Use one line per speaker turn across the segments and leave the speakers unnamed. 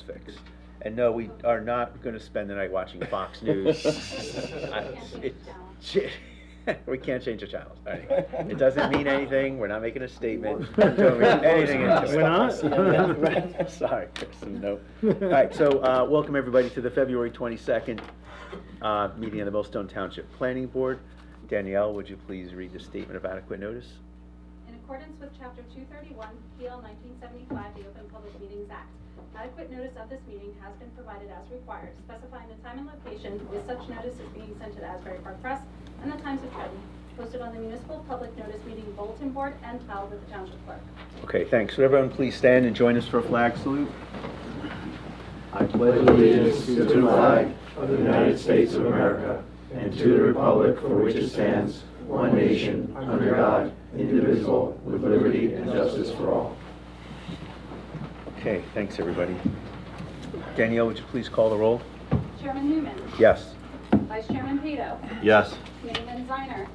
fix. And no, we are not going to spend the night watching Fox News. We can't change the channels. All right. It doesn't mean anything. We're not making a statement. Don't read anything into it.
We're not?
Sorry, Kristen, no. All right, so welcome everybody to the February 22nd meeting of the Millstone Township Planning Board. Danielle, would you please read the statement of adequate notice?
In accordance with Chapter 231, PL 1975, the Open Public Meetings Act, adequate notice of this meeting has been provided as required, specifying the time and location with such notice is being sent to the Asbury Park Press and the Times of Trenton, posted on the Municipal Public Notice Meeting Bulletin Board and filed with the Township Clerk.
Okay, thanks. Would everyone please stand and join us for a flag salute?
I pledge allegiance to the flag of the United States of America and to the republic for which it stands, one nation, under God, indivisible, with liberty and justice for all.
Okay, thanks everybody. Danielle, would you please call the roll?
Chairman Newman.
Yes.
Vice Chairman Pado.
Yes.
Committeeman Ziner.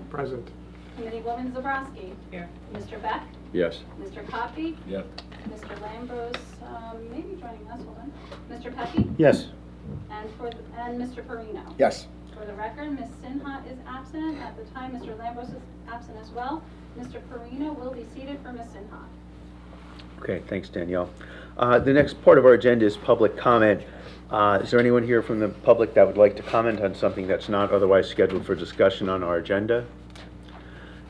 Present.
Committeewoman Zabrowski. Here. Mr. Beck.
Yes.
Mr. Coffey.
Yep.
Mr. Lambros, maybe joining us, hold on. Mr. Pepe.
Yes.
And Mr. Perino.
Yes.
For the record, Ms. Sinha is absent. At the time, Mr. Lambros is absent as well. Mr. Perino will be seated for Ms. Sinha.
Okay, thanks Danielle. The next part of our agenda is public comment. Is there anyone here from the public that would like to comment on something that's not otherwise scheduled for discussion on our agenda?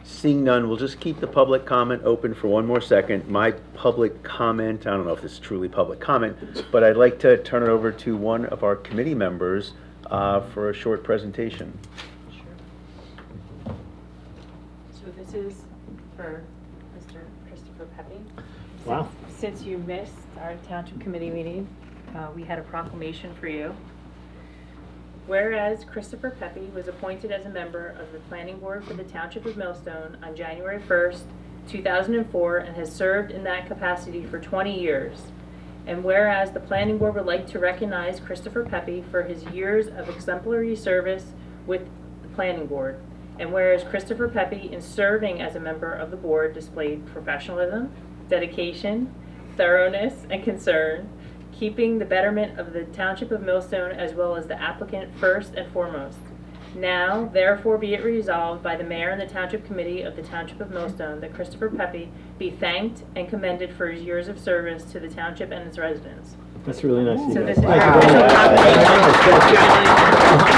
Seeing none, we'll just keep the public comment open for one more second. My public comment, I don't know if this is truly public comment, but I'd like to turn it over to one of our committee members for a short presentation.
Sure. So this is for Mr. Christopher Pepe.
Wow.
Since you missed our township committee meeting, we had a proclamation for you. Whereas Christopher Pepe was appointed as a member of the planning board for the township of Millstone on January 1st, 2004, and has served in that capacity for 20 years. And whereas the planning board would like to recognize Christopher Pepe for his years of exemplary service with the planning board. And whereas Christopher Pepe, in serving as a member of the board, displayed professionalism, dedication, thoroughness, and concern, keeping the betterment of the Township of Millstone as well as the applicant first and foremost. Now, therefore, be it resolved by the Mayor and the Township Committee of the Township of Millstone that Christopher Pepe be thanked and commended for his years of service to the Township and its residents.
That's really nice of you
So
guys.
this is
Thank
your
you very
official
much.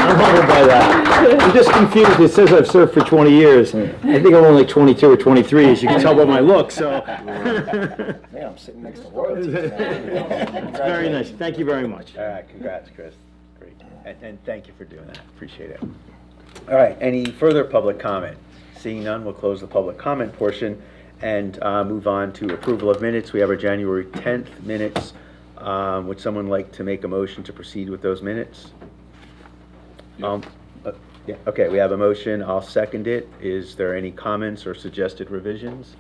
I'm humbled by that. I'm just confused. It says I've served for 20 years. I think I'm only 22 or 23, as you can tell by my look, so.
Man, I'm sitting next to royalty.
It's very nice. Thank you very much.
All right, congrats, Chris. Great. And thank you for doing that. Appreciate it. All right, any further public comment? Seeing none, we'll close the public comment portion and move on to approval of minutes. We have our January 10th minutes. Would someone like to make a motion to proceed with those minutes? Yeah, okay, we have a motion. I'll second it. Is there any comments or suggested revisions?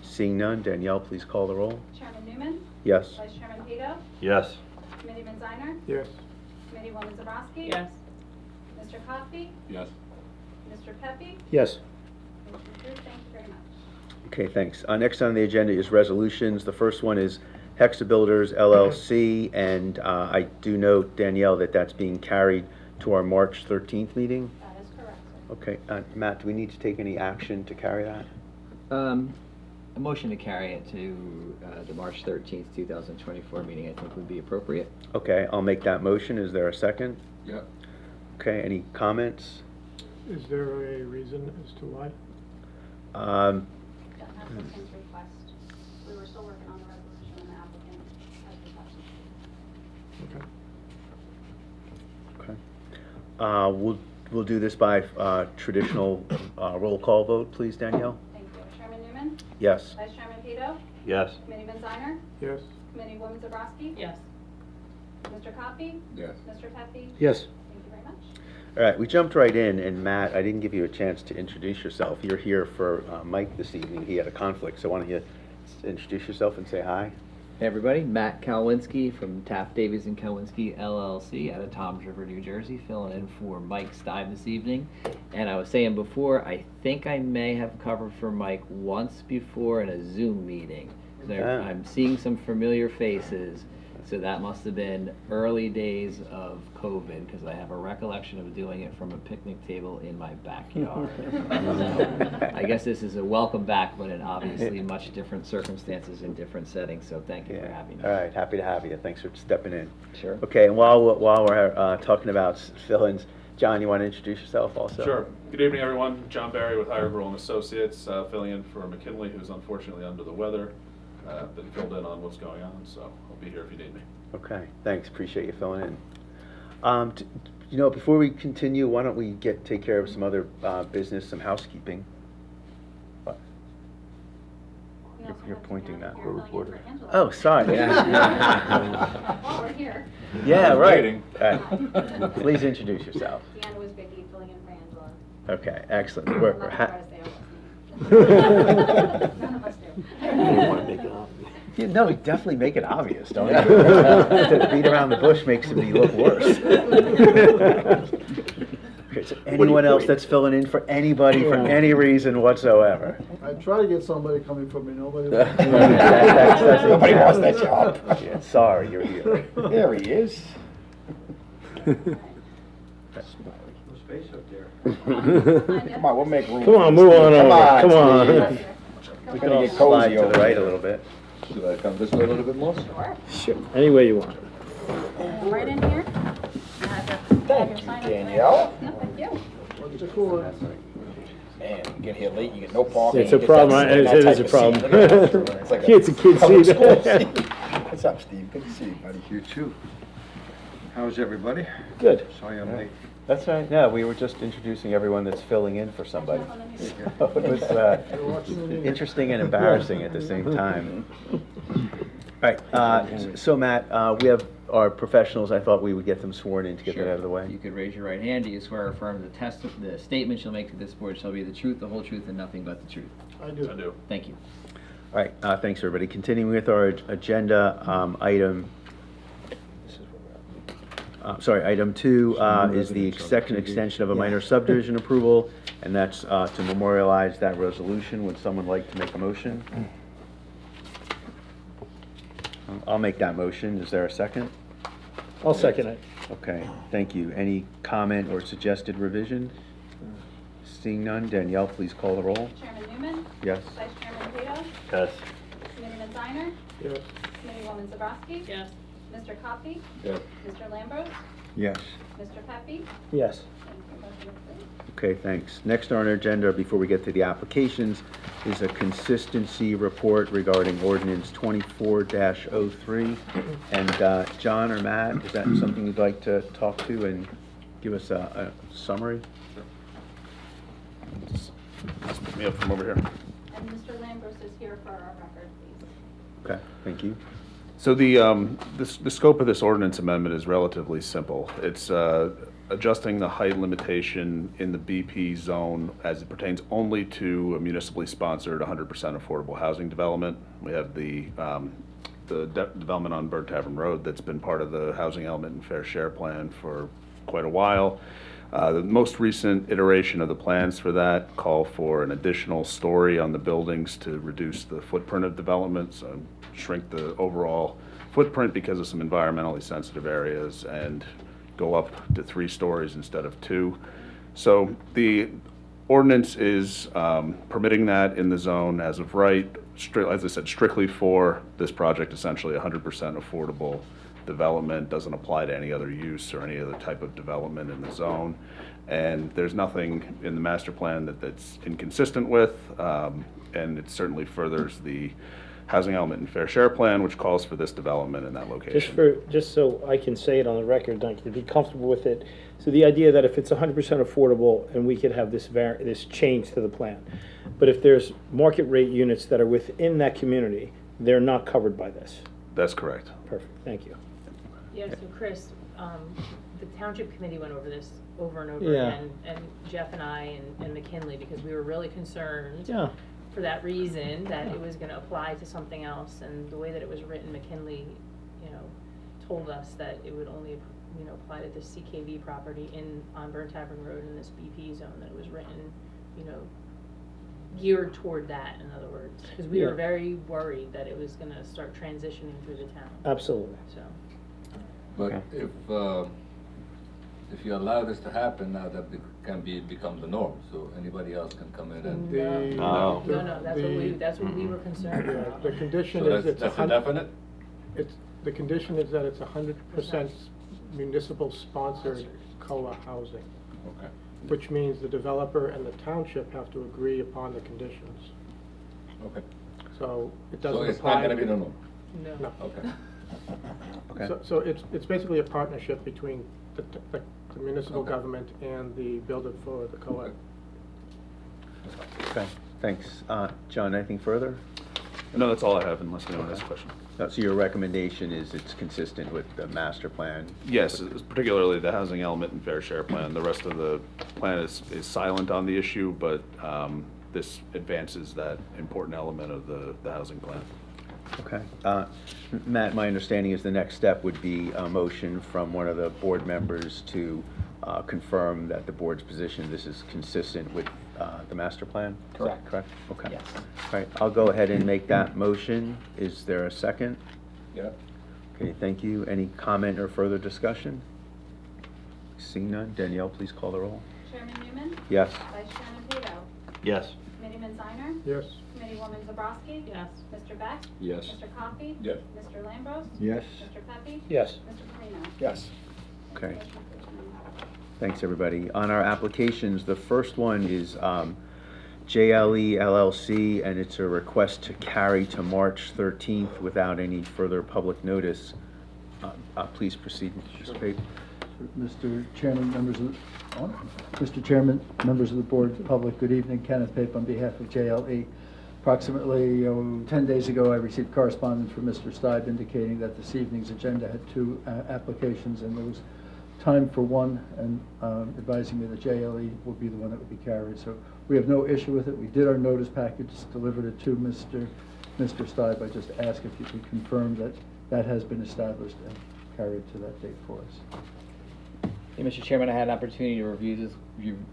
Seeing none, Danielle, please call the roll.
Chairman Newman.
Yes.
Vice Chairman Pado.
Yes.
Committeewoman Ziner.
Yes.
Committeewoman Zabrowski.
Yes.
Mr. Coffey.
Yes.
Mr. Pepe.
Yes.
Motion approved. Thank you very much.
Okay, thanks. Next on the agenda is resolutions. The first one is Hexa Builders LLC, and I do note, Danielle, that that's being carried to our March 13th meeting.
That is correct, sir.
Okay, Matt, do we need to take any action to carry that?
A motion to carry it to the March 13th, 2024 meeting, I think would be appropriate.
Okay, I'll make that motion. Is there a second?
Yep.
Okay, any comments?
Is there a reason as to why?
Done applicant's request. We were still working on the resolution and the applicant has requested.
Okay.
We'll do this by traditional roll call vote, please, Danielle?
Thank you. Chairman Newman.
Yes.
Vice Chairman Pado.
Yes.
Committeeman Ziner.
Yes.
Committeewoman Zabrowski.
Yes.
Mr. Coffey.
Yes.
Mr. Pepe.
Yes.
Thank you very much.
All right, we jumped right in, and Matt, I didn't give you a chance to introduce yourself. You're here for Mike this evening. He had a conflict, so why don't you introduce yourself and say hi?
Hey everybody, Matt Kalwinski from Taft Davies and Kalwinski LLC out of Toms River, New Jersey, filling in for Mike Stive this evening. And I was saying before, I think I may have covered for Mike once before in a Zoom meeting. 'Cause I'm seeing some familiar faces. So that must have been early days of COVID, because I have a recollection of doing it from a picnic table in my backyard. So I guess this is a welcome back, but in obviously much different circumstances and different settings, so thank you for having me.
All right, happy to have you. Thanks for stepping in.
Sure.
Okay, and while we're talking about fill-ins, John, you want to introduce yourself also?
Sure. Good evening, everyone. John Barry with Higher Grohl and Associates, filling in for McKinley, who's unfortunately under the weather. Been filled in on what's going on, so I'll be here if you need me.
Okay, thanks, appreciate you filling in. Before we continue, why don't we take care of some other business, some housekeeping? What?
We also
You're
have
pointing
Deanna
that.
here filling in for Angela.
Oh, sorry.
While we're here,
Yeah, right.
Waiting.
All right. Please introduce yourself.
Deanna was Vicky filling in for Angela.
Okay, excellent.
I'm
We're
not
ha-
surprised they all None of us do.
No, definitely make it obvious, don't you? To beat around the bush makes me look worse. Okay, so anyone else that's filling in for anybody for any reason whatsoever?
I try to get somebody coming for me, nobody.
That's
Nobody wants that
exactly-
job.
Yeah, sorry, you're here.
There he is.
Space up there.
Come on, we'll make room. Come on, for move this, on Steve. over. Come on.
Here.
We're
Can
gonna
all
get
slide
cozy
to
over
the right
here.
a little bit.
Should I come this way a little bit more?
Sure.
Sure, any way you want.
Right in here.
Thank you, Danielle.
No, thank you.
What's the cool?
Man, you get here late, you get no parking. It's a you get problem, that- it that is type a of problem. seat. Look at that. It's like It's a kid's public seat. school seat. What's up, Steve? Good to see you, buddy.
You too. How's everybody?
Good.
Sorry I'm late.
That's right, yeah, we were just introducing everyone that's filling in for somebody. So it was interesting and embarrassing at the same time. All right, so Matt, we have our professionals, I thought we would get them sworn in to get that out of the
You
way.
could raise your right hand. Do you swear or affirm the statement you'll make to this board shall be the truth, the whole truth, and nothing but the truth?
I do.
I do.
Thank you.
All right, thanks, everybody. Continuing with our agenda, item 2 is the second extension of a minor subdivision approval, and that's to memorialize that resolution. Would someone like to make a motion? I'll make that motion. Is there a second?
I'll second it.
Okay, thank you. Any comment or suggested revision? Seeing none, Danielle, please call the roll.
Chairman Newman.
Yes.
Vice Chairman Cato.
Yes.
Committeeman Steiner.
Yes.
Committeewoman Zabrowski.
Yes.
Mr. Coffey.
Yes.
Mr. Lambros.
Yes.
Mr. Pepe.
Yes.
Thank you. Motion approved.
Okay, thanks. Next on our agenda, before we get to the applications, is a consistency report regarding ordinance 24-03. And John or Matt, is that something you'd like to talk to and give us a summary?
Just pick me up from over here.
And Mr. Lambros is here for our record, please.
Okay, thank you.
So the scope of this ordinance amendment is relatively simple. It's adjusting the height limitation in the BP zone as it pertains only to a municipally sponsored 100% affordable housing development. We have the development on Bird Tavern Road that's been part of the housing element and fair share plan for quite a while. The most recent iteration of the plans for that call for an additional story on the buildings to reduce the footprint of development, so shrink the overall footprint because of some environmentally sensitive areas, and go up to 3 stories instead of 2. So the ordinance is permitting that in the zone as of right, as I said, strictly for this project, essentially 100% affordable development, doesn't apply to any other use or any other type of development in the zone. And there's nothing in the master plan that's inconsistent with, and it certainly furthers the housing element and fair share plan, which calls for this development in that location.
Just so I can say it on the record, Duncan, to be comfortable with it. So the idea that if it's 100% affordable and we could have this change to the plan, but if there's market rate units that are within that community, they're not covered by this.
That's correct.
Perfect, thank you.
Yeah, so Chris, the township committee went over this over and over
Yeah.
again, and Jeff and I and McKinley, because we were really concerned
Yeah.
for that reason, that it was gonna apply to something else, and the way that it was written, McKinley, told us that it would only, apply to the CKV property on Burn Tavern Road in this BP zone, that it was written, geared toward that, in other words, because we
Yeah.
were very worried that it was gonna start transitioning through the town,
Absolutely.
so.
But
Okay.
if you allow this to happen, now that become the norm, so anybody else can come in and.
Oh.
No, that's what we were concerned
Yeah,
about.
the condition
So
is
that's
it's
a definite?
the condition is that it's 100% municipal sponsored COA housing,
Okay.
which means the developer and the township have to agree upon the conditions.
Okay.
So it
So
doesn't
it's
apply.
not gonna be the norm?
No.
Okay.
Okay.
So it's basically a partnership between the municipal
Okay.
government and the builder for the COA.
Okay, thanks. John, anything further?
No, that's all I have unless anyone has a
Okay.
question.
So your recommendation is it's consistent with the master plan?
Yes, particularly the housing element and fair share plan. The rest of the plan is silent on the issue, but this advances that important element of the housing plan.
Okay. Matt, my understanding is the next step would be a motion from one of the board members to confirm that the board's position, this is consistent with the master plan? Is that
Correct.
Correct? Okay.
Yes.
All right, I'll go ahead and make that motion. Is there a second?
Yeah.
Okay, thank you. Any comment or further discussion? Seeing none, Danielle, please call the roll.
Chairman Newman?
Yes.
Vice Chairman Cato?
Yes.
Committeeman Ziner?
Yes.
Committeewoman Zabrowski?
Yes.
Mr. Beck?
Yes.
Mr. Coffey?
Yes.
Mr. Lambros?
Yes.
Mr. Pepe?
Yes.
Mr. Polino?
Yes.
Okay. Thanks, everybody. On our applications, the first one is JLE LLC, and it's a request to carry to March 13th without any further public notice. Please proceed, Mr. Pape.
Mr. Chairman, Mr. Chairman, members of the board, public, good evening. Kenneth Pape on behalf of JLE. Approximately 10 days ago, I received correspondence from Mr. Stibe indicating that this evening's agenda had two applications, and there was time for one, and advising me that JLE will be the one that would be carried. So we have no issue with it. We did our notice package, delivered it to Mr. Stibe. I just ask if you could confirm that that has been established and carried to that date for us.
Hey, Mr. Chairman, I had an opportunity to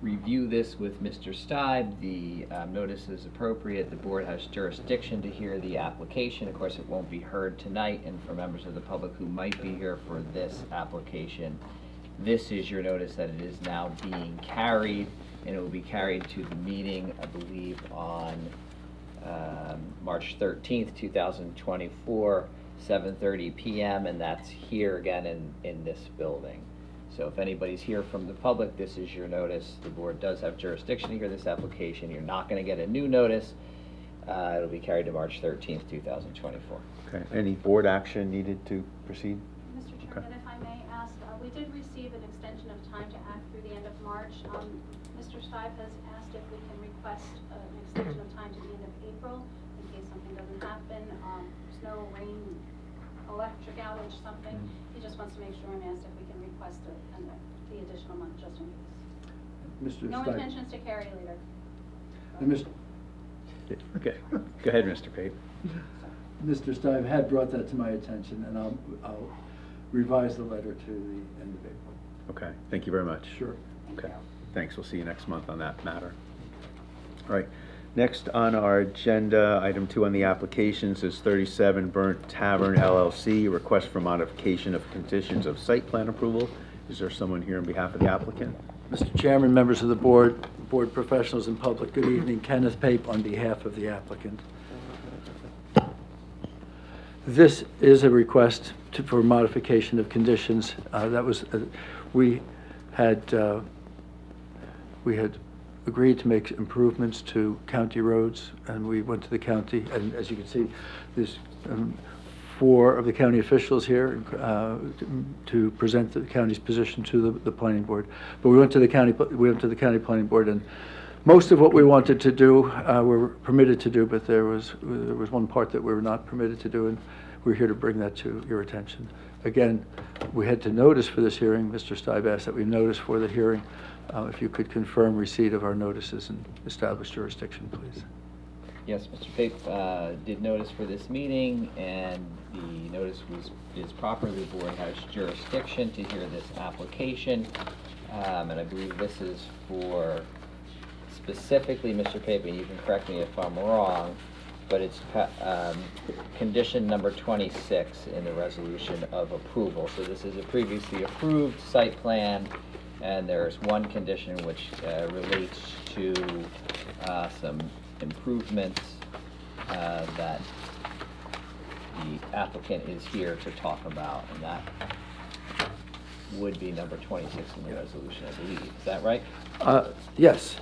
review this with Mr. Stibe. The notice is appropriate. The board has jurisdiction to hear the application. Of course, it won't be heard tonight, and for members of the public who might be here for this application, this is your notice that it is now being carried, and it will be carried to the meeting, I believe, on March 13th, 2024, 7:30 p.m., and that's here again in this building. So if anybody's here from the public, this is your notice. The board does have jurisdiction to hear this application. You're not going to get a new notice. It'll be carried to March 13th, 2024.
Okay, any board action needed to proceed?
Mr. Chairman, if I may ask, we did receive an extension of time to act through the end of March. Mr. Stibe has asked if we can request an extension of time to the end of April in case something doesn't happen, snow, rain, electric outage, something. He just wants to make sure and asked if we can request the additional month just in case.
Mr.
No
Stibe.
intentions to carry later.
Okay, go ahead, Mr. Pape.
Mr. Stibe had brought that to my attention, and I'll revise the letter to the end of April.
Okay, thank you very much.
Sure.
Okay, thanks. We'll see you next month on that matter. All right, next on our agenda, item 2 on the applications is 37 Burnt Tavern LLC, request for modification of conditions of site plan approval. Is there someone here on behalf of the applicant?
Mr. Chairman, members of the board, board professionals and public, good evening. Kenneth Pape on behalf of the applicant. This is a request for modification of conditions. We had agreed to make improvements to county roads, and we went to the county, and as you can see, there's 4 of the county officials here to present the county's position to the planning board. But we went to the county planning board, and most of what we wanted to do, we were permitted to do, but there was one part that we were not permitted to do, and we're here to bring that to your attention. Again, we had to notice for this hearing. Mr. Stibe asked that we notice for the hearing. If you could confirm receipt of our notices and establish jurisdiction, please.
Yes, Mr. Pape did notice for this meeting, and the notice is proper. The board has jurisdiction to hear this application, and I believe this is for specifically, Mr. Pape, and you can correct me if I'm wrong, but it's condition number 26 in the resolution of approval. So this is a previously approved site plan, and there's one condition which relates to some improvements that the applicant is here to talk about, and that would be number 26 in the resolution, I believe. Is that right?
Yes.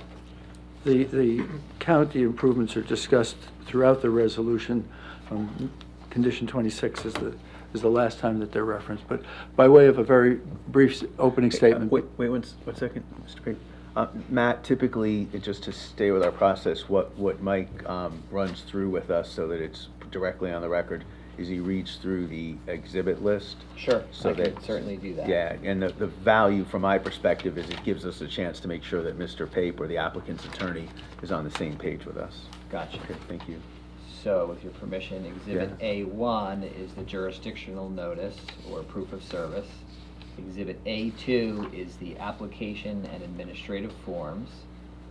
The county improvements are discussed throughout the resolution. Condition 26 is the last time that they're referenced. But by way of a very brief opening statement.
Wait one second, Mr. Payne. Matt, typically, just to stay with our process, what Mike runs through with us so that it's directly on the record is he reads through the exhibit list.
Sure,
So
I can
that
certainly do that.
Yeah, and the value from my perspective is it gives us a chance to make sure that Mr. Pape or the applicant's attorney is on the same page with us.
Gotcha.
Okay, thank you.
So with your permission, Exhibit
Yeah.
A1 is the jurisdictional notice or proof of service. Exhibit A2 is the application and administrative forms.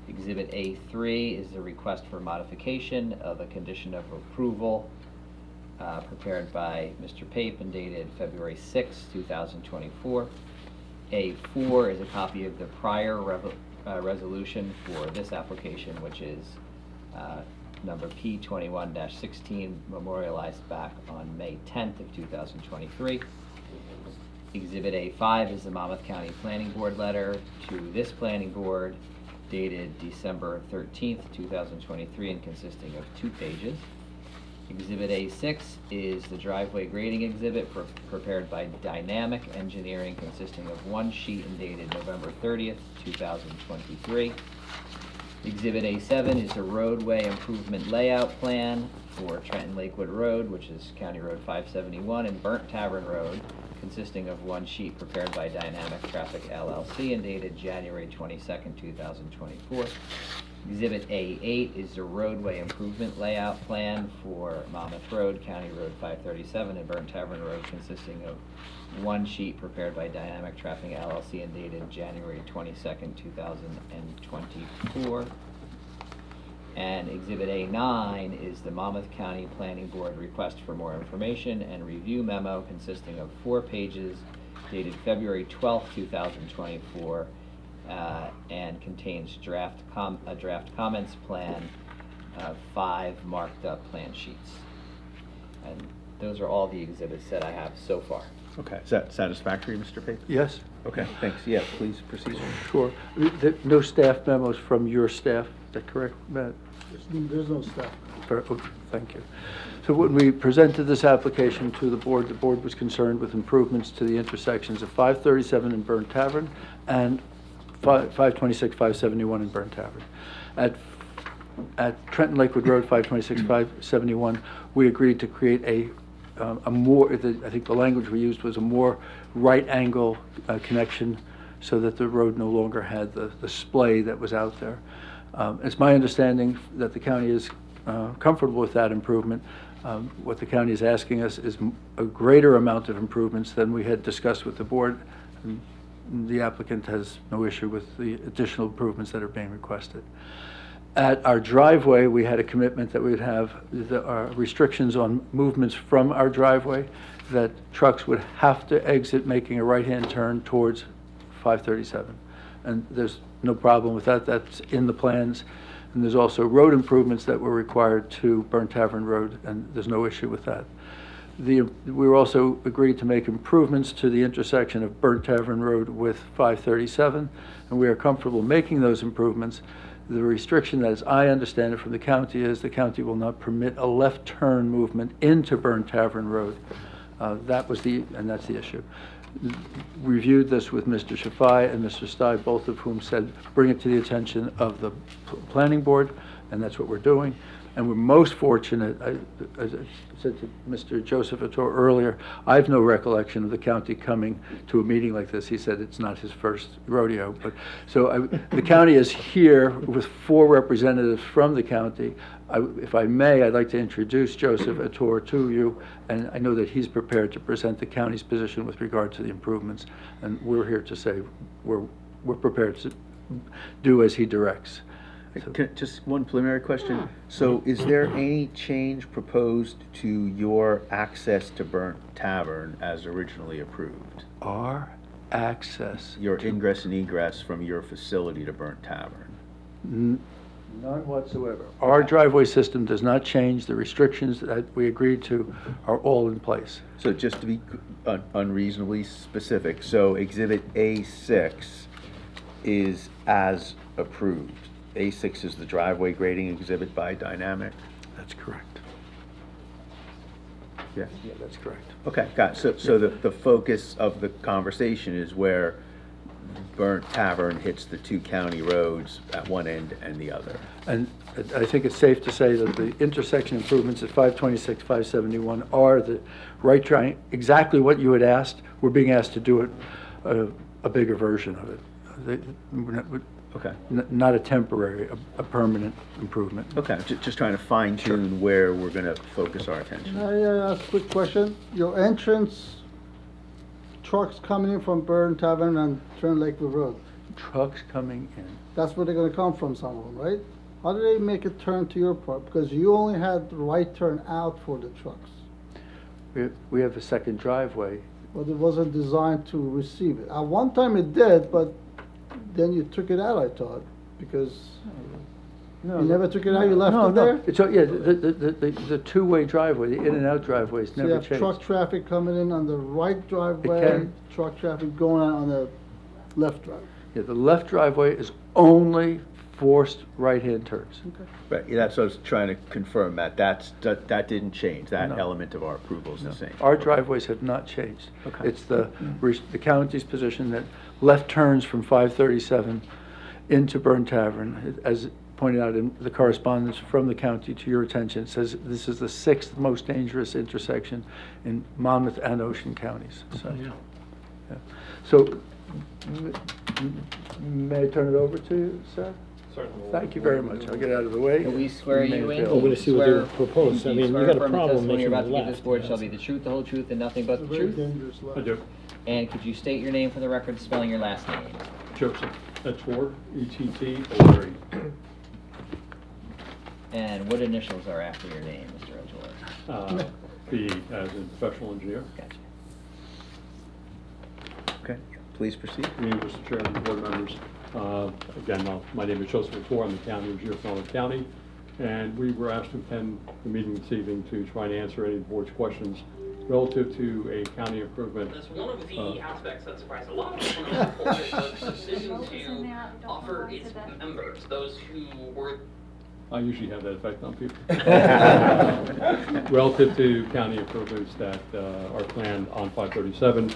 Exhibit A3 is the request for modification of a condition of approval prepared by Mr. Pape and dated February 6, 2024. A4 is a copy of the prior resolution for this application, which is number P21-16, memorialized back on May 10th of 2023. Exhibit A5 is the Monmouth County Planning Board letter to this planning board dated December 13th, 2023, and consisting of 2 pages. Exhibit A6 is the driveway grading exhibit prepared by Dynamic Engineering, consisting of 1 sheet and dated November 30th, 2023. Exhibit A7 is a roadway improvement layout plan for Trenton Lakewood Road, which is County Road 571, and Burnt Tavern Road, consisting of 1 sheet prepared by Dynamic Traffic LLC and dated January 22nd, 2024. Exhibit A8 is the roadway improvement layout plan for Monmouth Road, County Road 537, and Burnt Tavern Road, consisting of 1 sheet prepared by Dynamic Traffic LLC and dated January 22nd, 2024. And Exhibit A9 is the Monmouth County Planning Board request for more information and review memo, consisting of 4 pages dated February 12th, 2024, and contains a draft comments plan, 5 marked up plan sheets. And those are all the exhibits that I have so far.
Okay, is that satisfactory, Mr. Pape?
Yes?
Okay, thanks. Yeah, please proceed.
Sure. No staff memos from your staff, is that correct, Matt?
There's no staff.
Okay, thank you. So when we presented this application to the board was concerned with improvements to the intersections of 537 in Burnt Tavern and 526, 571 in Burnt Tavern. At Trenton Lakewood Road, 526, 571, we agreed to create a more, I think the language we used was a more right angle connection so that the road no longer had the splay that was out there. It's my understanding that the county is comfortable with that improvement. What the county is asking us is a greater amount of improvements than we had discussed with the board. And the applicant has no issue with the additional improvements that are being requested. At our driveway, we had a commitment that we would have restrictions on movements from our driveway, that trucks would have to exit making a right-hand turn towards 537. And there's no problem with that. That's in the plans. And there's also road improvements that were required to Burnt Tavern Road, and there's no issue with that. We were also agreed to make improvements to the intersection of Burnt Tavern Road with 537, and we are comfortable making those improvements. The restriction, as I understand it from the county, is the county will not permit a left turn movement into Burnt Tavern Road. That's the issue. Reviewed this with Mr. Shafai and Mr. Stye, both of whom said, bring it to the attention of the planning board, and that's what we're doing. And we're most fortunate, as I said to Mr. Joseph Attor earlier, I have no recollection of the county coming to a meeting like this. He said it's not his first rodeo. But so the county is here with 4 representatives from the county. If I may, I'd like to introduce Joseph Attor to you, and I know that he's prepared to present the county's position with regard to the improvements. And we're here to say we're prepared to do as he directs.
Just one preliminary question. So is there any change proposed to your access to Burnt Tavern as originally approved?
Our access.
Your ingress and egress from your facility to Burnt Tavern?
None whatsoever. Our driveway system does not change. The restrictions that we agreed to are all in place.
So just to be unreasonably specific, so Exhibit A6 is as approved. A6 is the driveway grading exhibit by Dynamic?
That's correct.
Yeah.
Yeah, that's correct.
Okay, got it. So the focus of the conversation is where Burnt Tavern hits the two county roads at one end and the other.
And I think it's safe to say that the intersection improvements at 526, 571 are the right exactly what you had asked. We're being asked to do it, a bigger version of it.
Okay.
Not a temporary, a permanent improvement.
Okay, just trying to fine tune where we're gonna focus our attention.
Can I ask a quick question? Your entrance, trucks coming in from Burnt Tavern and Trent Lakeville Road,
Trucks coming in.
that's where they're gonna come from, some of them, right? How do they make a turn to your part? Because you only had the right turn out for the trucks,
We have a second driveway.
but it wasn't designed to receive it. At one time it did, but then you took it out, I thought, because you never took it out, you left it there?
It's, yeah, the two-way driveway, the in and out driveways
So you
never
have truck
changed.
traffic coming in on the right driveway,
can.
truck traffic going out on the left driveway.
Yeah, the left driveway is only forced right-hand turns.
Right, yeah, that's what I was trying to confirm, Matt. That didn't change. That
No.
element of our approval is the same.
Our driveways have not changed.
Okay.
It's the county's position that left turns from 537 into Burnt Tavern, as pointed out in the correspondence from the county to your attention, it says this is the 6th most dangerous intersection in Monmouth and Ocean counties. So, yeah. So, may I turn it over to you, sir?
Certainly.
Thank you very much. I'll get out of the way.
Can we swear
May
you in?
avail.
I'm gonna see what they
Swear-
propose. I
do you
mean, you
swear
got a
affirm the
problem
testimony you're
making
about to
a
give this
left.
board shall be the truth, the whole truth, and nothing but the truth?
I do.
And could you state your name for the record, spelling your last name?
Joseph, that's for ETT O'Leary.
And what initials are after your name, Mr. Ojola?
B as in professional engineer.
Gotcha.
Okay, please proceed.
Good evening, Mr. Chairman, board members. Again, my name is Joseph Latour. I'm the county engineer for Falmouth County. And we were asked to attend the meeting this evening to try and answer any of the board's questions relative to a county improvement.
That's one of the aspects that surprised a lot of people in the report, is the decision to offer its members, those who were.
I usually have that effect on people. Relative to county improvements that are planned on 537,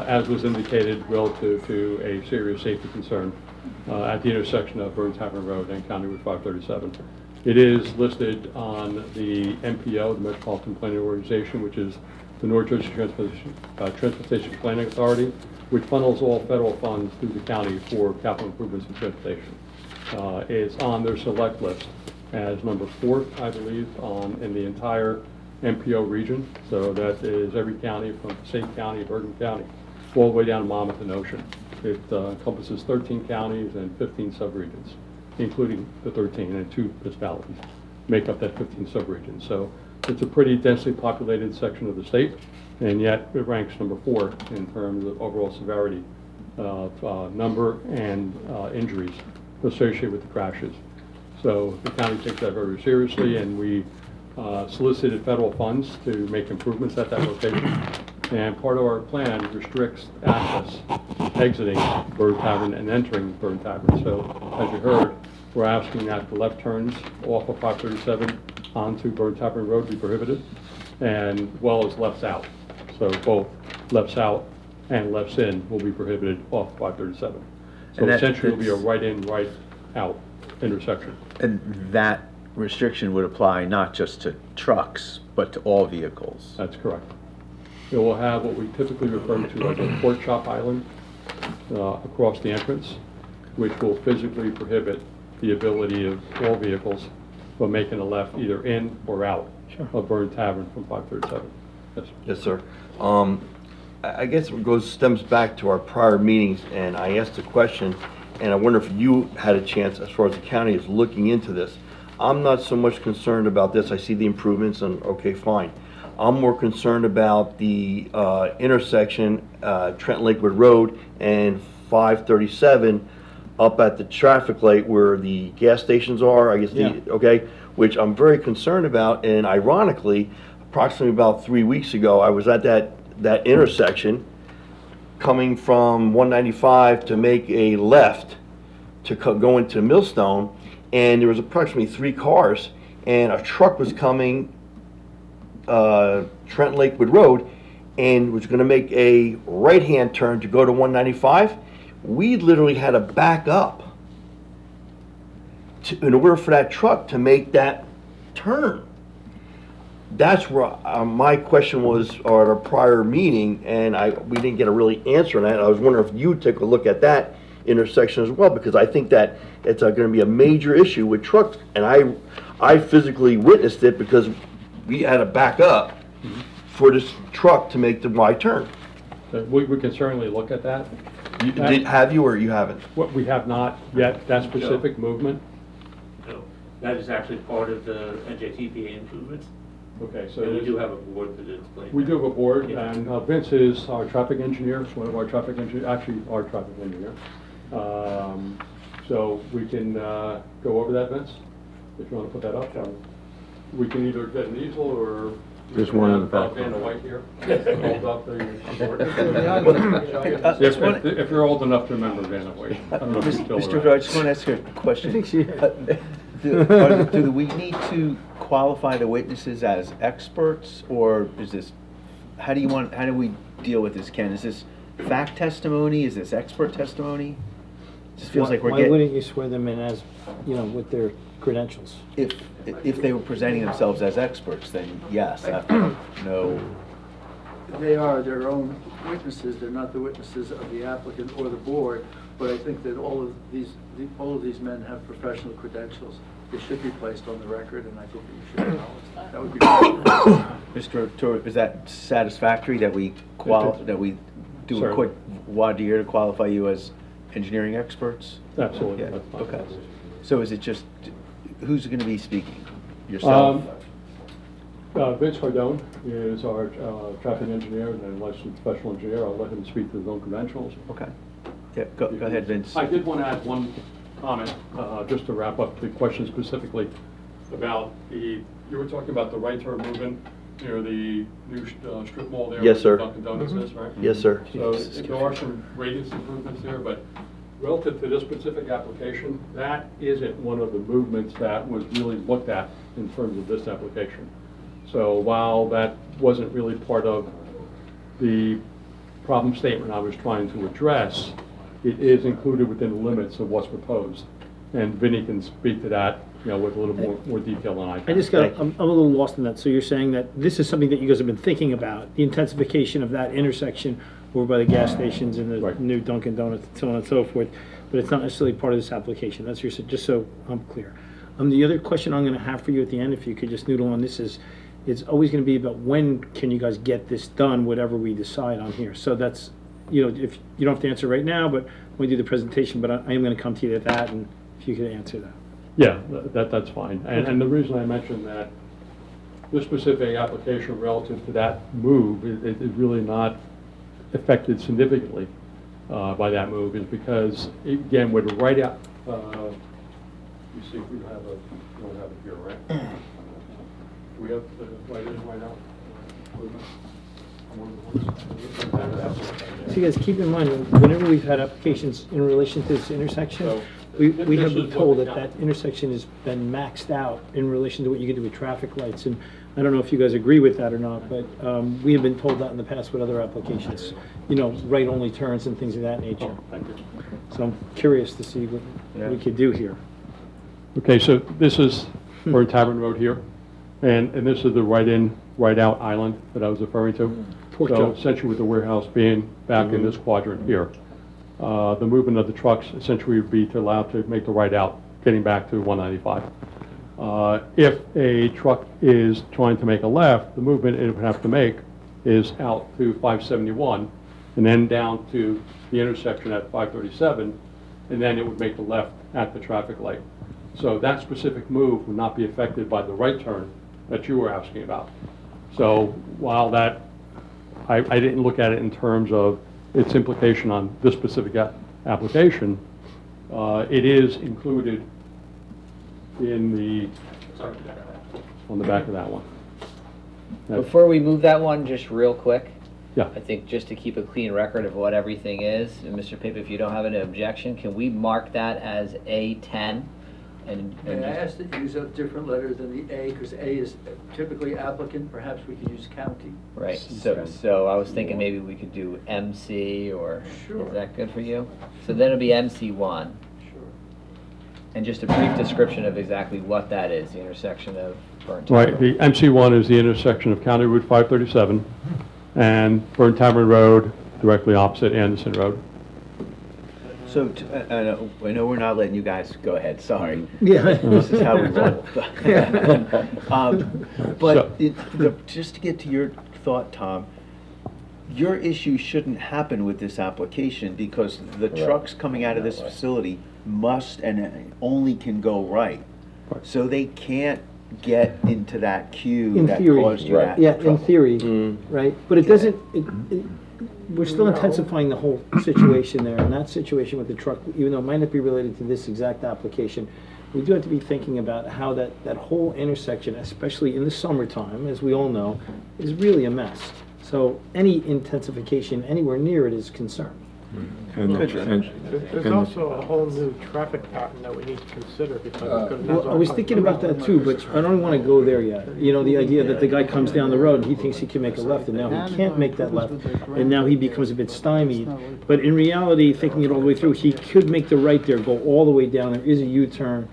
as was indicated relative to a serious safety concern at the intersection of Burnt Tavern Road and County Route 537. It is listed on the MPO, the Metropolitan Planning Organization, which is the North Jersey Transportation Planning Authority, which funnels all federal funds through the county for capital improvements in transportation. It's on their select list as number 4, I believe, in the entire MPO region. So that is every county from Passaic County, Bergen County, all the way down to Monmouth and Ocean. It encompasses 13 counties and 15 subregions, including the 13 and 2 municipalities make up that 15 subregions. So it's a pretty densely populated section of the state, and yet it ranks number 4 in terms of overall severity of number and injuries associated with the crashes. So the county takes that very seriously, and we solicited federal funds to make improvements at that location. And part of our plan restricts access, exiting Burnt Tavern and entering Burnt Tavern. So as you heard, we're asking that the left turns off of 537 onto Burnt Tavern Road be prohibited, and well as lefts out. So both lefts out and lefts in will be prohibited off 537. So
And that-
essentially it'll be a right in, right out intersection.
And that restriction would apply not just to trucks, but to all vehicles.
That's correct. It will have what we typically refer to as a pork chop island across the entrance, which will physically prohibit the ability of all vehicles from making a left either in or out of Burnt Tavern from 537. Yes.
Yes, sir. I guess it stems back to our prior meetings, and I asked the question, and I wonder if you had a chance, as far as the county is looking into this. I'm not so much concerned about this. I see the improvements and, okay, fine. I'm more concerned about the intersection, Trent Lakewood Road and 537 up at the traffic light where the gas stations are, I guess, okay, which I'm very concerned about. And ironically, approximately about 3 weeks ago, I was at that intersection coming from 195 to make a left to go into Millstone, and there was approximately 3 cars, and a truck was coming Trent Lakewood Road and was going to make a right-hand turn to go to 195. We literally had to back up in order for that truck to make that turn. That's where my question was at our prior meeting, and we didn't get a really answer on that. I was wondering if you took a look at that intersection as well, because I think that it's going to be a major issue with trucks, and I physically witnessed it because we had to back up for this truck to make the right turn.
We can certainly look at that.
Have you or you haven't?
What we have not yet, that specific movement.
No, that is actually part of the NJTPA improvements.
Okay, so
And we do have a board that explains.
we do have a board,
Yeah.
and Vince is our traffic engineer, one of our traffic engineers, actually our traffic engineer. So we can go over that, Vince, if you want to put that up. We can either get an easel or
There's one in the back.
Vanna White here. Hold up the board.
Just wanna-
If you're old enough to remember Vanna White. I don't know if you're still
Mr.
around.
Rowe, I just want to ask you a question.
I think she-
Do we need to qualify the witnesses as experts, or is this, how do we deal with this, Ken? Is this fact testimony? Is this expert testimony? It just feels like we're
Why
getting,
wouldn't you swear them in as, with their credentials?
if they were presenting themselves as experts, then yes, no.
They are their own witnesses, they're not the witnesses of the applicant or the board, but I think that all of these men have professional credentials. They should be placed on the record, and I think that you should acknowledge that. That would be great.
Mr. Torre, is that satisfactory that we do a
Certainly.
quick voir dire to qualify you as engineering experts?
Absolutely.
Yeah,
that's fine.
okay. So is it just, who's going to be speaking? Yourself?
Vince Cardone is our traffic engineer and licensed professional engineer. I'll let him speak to his own credentials.
Okay. Yeah, go ahead, Vince.
I did want to add one comment, just to wrap up the question specifically about you were talking about the right turn movement near the new strip mall there.
Yes,
where
sir.
Dunkin' Donuts is, right?
Yes, sir.
So there are some radius improvements there, but relative to this specific application, that isn't one of the movements that was really looked at in terms of this application. So while that wasn't really part of the problem statement I was trying to address, it is included within the limits of what's proposed. And Vinnie can speak to that, with a little more detail than I can.
I'm a little lost in that. So you're saying that this is something that you guys have been thinking about, the intensification of that intersection over by the gas stations and the
Right.
new Dunkin' Donuts and so on and so forth, but it's not necessarily part of this application. That's your, just so I'm clear. The other question I'm gonna have for you at the end, if you could just noodle on this, is it's always gonna be about when can you guys get this done, whatever we decide on here. So that's, if you don't have to answer right now, but when we do the presentation, but I am gonna come to you at that, and if you could answer that.
Yeah, that's fine. And the reason I mentioned that this specific application relative to that move is really not affected significantly by that move is because, again, we're right out, you see, we don't have it here, right? Do we have the right in, right out?
So you guys keep in mind, whenever we've had applications in relation to this intersection, we have been told that that intersection has been maxed out in relation to what you can do with traffic lights. And I don't know if you guys agree with that or not, but we have been told that in the past with other applications, right-only turns and things of that nature.
Thank you.
So I'm curious to see what we could do here.
Okay, so this is Burn Tavern Road here, and this is the right-in, right-out island that I was referring to.
Pork
So
chop.
essentially with the warehouse being back in this quadrant here. The movement of the trucks essentially would be to allow to make the right out, getting back to 195. If a truck is trying to make a left, the movement it would have to make is out to 571 and then down to the intersection at 537 and then it would make the left at the traffic light. So that specific move would not be affected by the right turn that you were asking about. So while that, I didn't look at it in terms of its implication on this specific application, it is included in the, on the back of that one.
Before we move that one, just real quick,
Yeah.
I think just to keep a clean record of what everything is, and Mr. Pape, if you don't have any objection, can we mark that as A10? And
May I
just-
ask that you use a different letter than the A, because A is typically applicant, perhaps we could use county.
Right, so I was thinking maybe we could do MC, or,
Sure.
is that good for you? So then it'll be MC1,
Sure.
and just a brief description of exactly what that is, the intersection of Burnt Town
Right,
Road.
the MC1 is the intersection of County Route 537 and Burnt Tavern Road, directly opposite Anderson Road.
So, I know we're not letting you guys go ahead, sorry.
Yeah.
This is how we roll. But
So-
just to get to your thought, Tom, your issue shouldn't happen with this application because the trucks coming out of this facility must and only can go right. So they can't get into that queue
In
that
theory,
caused you that
yeah, in
trouble.
theory, right? But it doesn't, we're still intensifying the whole situation there, and that situation with the truck, even though it might not be related to this exact application, we do have to be thinking about how that whole intersection, especially in the summertime, as we all know, is really a mess. So any intensification anywhere near it is concern.
There's also a whole new traffic pattern that we need to consider because it's going to.
Well, I was thinking about that too, but I don't want to go there yet. You know, the idea that the guy comes down the road and he thinks he can make a left, and now he can't make that left, and now he becomes a bit stymied. But in reality, thinking it all the way through, he could make the right there, go all the way down. There is a U-turn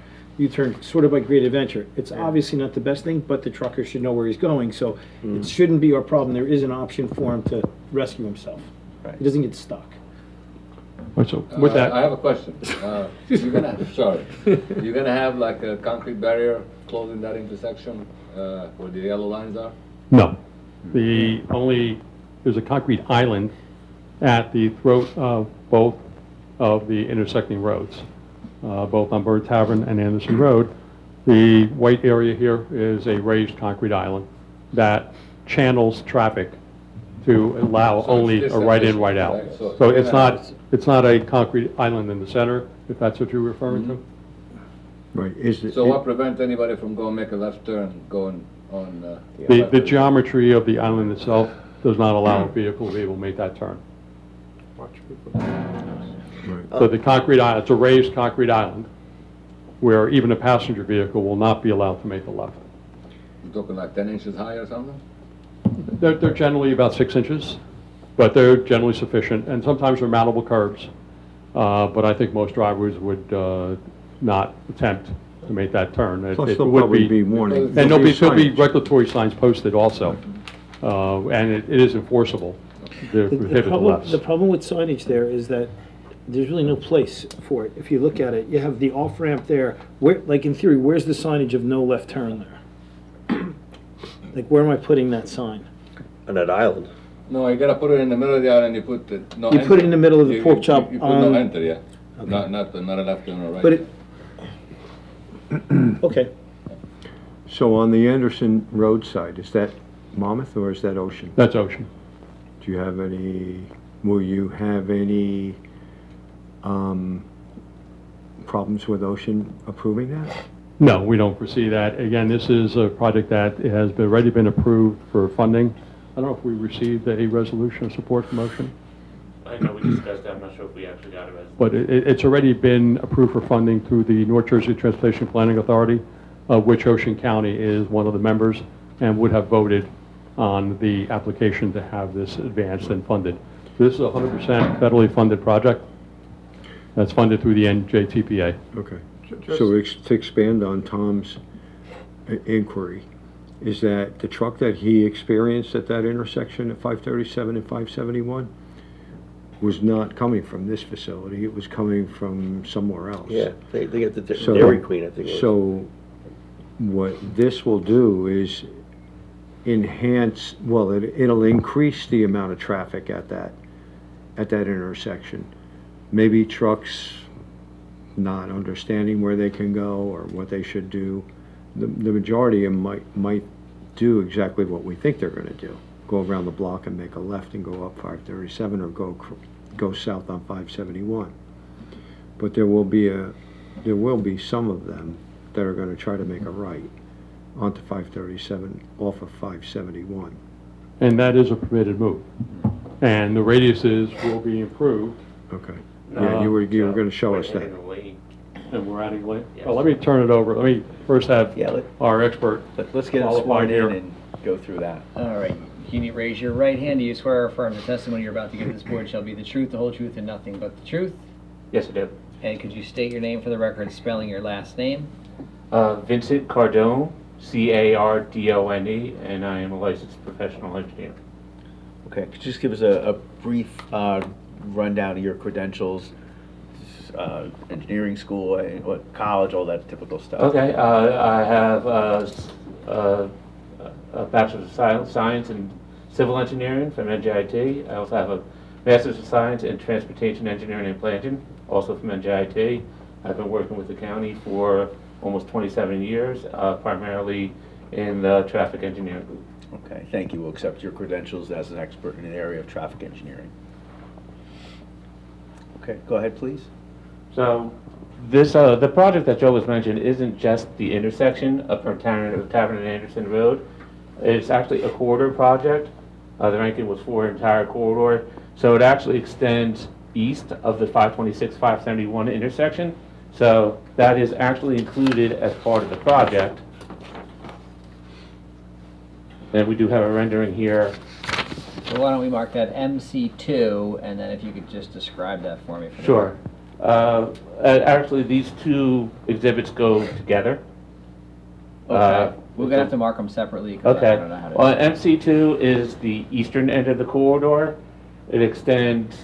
sort of by Great Adventure. It's obviously not the best thing, but the trucker should know where he's going, so it shouldn't be our problem. There is an option for him to rescue himself. He doesn't get stuck.
Right, so with that,
I have a question. You're gonna have like a concrete barrier closing that intersection, where the yellow lines are?
no. There's a concrete island at the throat of both of the intersecting roads, both on Bird Tavern and Anderson Road. The white area here is a raised concrete island that channels traffic to allow
So
only
it's
a right in,
sufficient,
right out.
right? So
So
you're
it's
gonna
not a concrete island in the center, if that's what you're referring to.
Right, is it?
So what prevents anybody from going, make a left turn, going on?
The geometry of the island itself does not allow a vehicle to be able to make that turn. So the concrete island, it's a raised concrete island where even a passenger vehicle will not be allowed to make a left.
You're talking like 10 inches high or something?
They're generally about 6 inches, but they're generally sufficient, and sometimes they're mountable curbs. But I think most drivers would not attempt to make that turn.
Plus
It
there'll
would
probably be warning.
And there'll be
signage.
regulatory signs posted also, and it is enforceable, to prohibit the lefts.
The problem with signage there is that there's really no place for it. If you look at it, you have the off-ramp there, where, like in theory, where's the signage of no left turn there? Like, where am I putting that sign?
On that island.
No, you gotta put it in the middle of the island, you put the, no
You put it
enter.
in the middle of the
You-
pork
you-
chop
You put no
on-
enter, yeah. Not a left turn or right.
But it, okay.
So on the Anderson Road side, is that Monmouth or is that Ocean?
That's Ocean.
Do you have will you have any problems with Ocean approving that?
No, we don't foresee that. Again, this is a project that has already been approved for funding. I don't know if we received a resolution of support from Ocean,
I know we discussed that, I'm not sure if we actually got it.
but it's already been approved for funding through the North Jersey Transportation Planning Authority, of which Ocean County is one of the members, and would have voted on the application to have this advanced and funded. This is a 100% federally funded project that's funded through the NJTPA.
Okay. So to expand on Tom's inquiry, is that the truck that he experienced at that intersection at 537 and 571 was not coming from this facility, it was coming from somewhere else?
Yeah, they get the
So-
Dairy Queen, I think it was.
So what this will do is enhance, well, it'll increase the amount of traffic at that intersection. Maybe trucks
not understanding where they can go or what they should do. The majority of them might do exactly what we think they're gonna do. Go around the block and make a left and go up 537 or go south on 571. But there will be some of them that are gonna try to make a right onto 537 off of 571.
And that is a permitted move. And the radiuses will be improved.
Okay. Yeah, you were gonna show us that.
And we're adding lane. Well, let me turn it over. Let me first have
Yeah,
our expert.
Let's get it
qualified
sworn
here.
in and go through that.
All right, can you raise your right hand? Do you swear or affirm the testimony you're about to give this board shall be the truth, the whole truth, and nothing but the truth?
Yes, I do.
And could you state your name for the record, spelling your last name?
Vincent Cardone, Cardone, and I am a licensed professional engineer.
Okay, could you just give us a brief rundown of your credentials, engineering school, what college, all that typical stuff?
Okay, I have a Bachelor's of Science in Civil Engineering from NJIT. I also have a Master's of Science in Transportation Engineering and Planning, also from NJIT. I've been working with the county for almost 27 years, primarily in the traffic engineering group.
Okay, thank you. We'll accept your credentials as an expert in the area of traffic engineering. Okay, go ahead, please.
So this, the project that Joe was mentioned isn't just the intersection of Tavern and Anderson Road. It's actually a corridor project. The ranking was for an entire corridor. So it actually extends east of the 526-571 intersection. So that is actually included as part of the project. And we do have a rendering here.
So why don't we mark that MC2, and then if you could just describe that for me.
Sure. Actually, these two exhibits go together.
Okay. We're gonna have to mark them separately because
Okay.
I don't know how to.
Well, MC2 is the eastern end of the corridor. It extends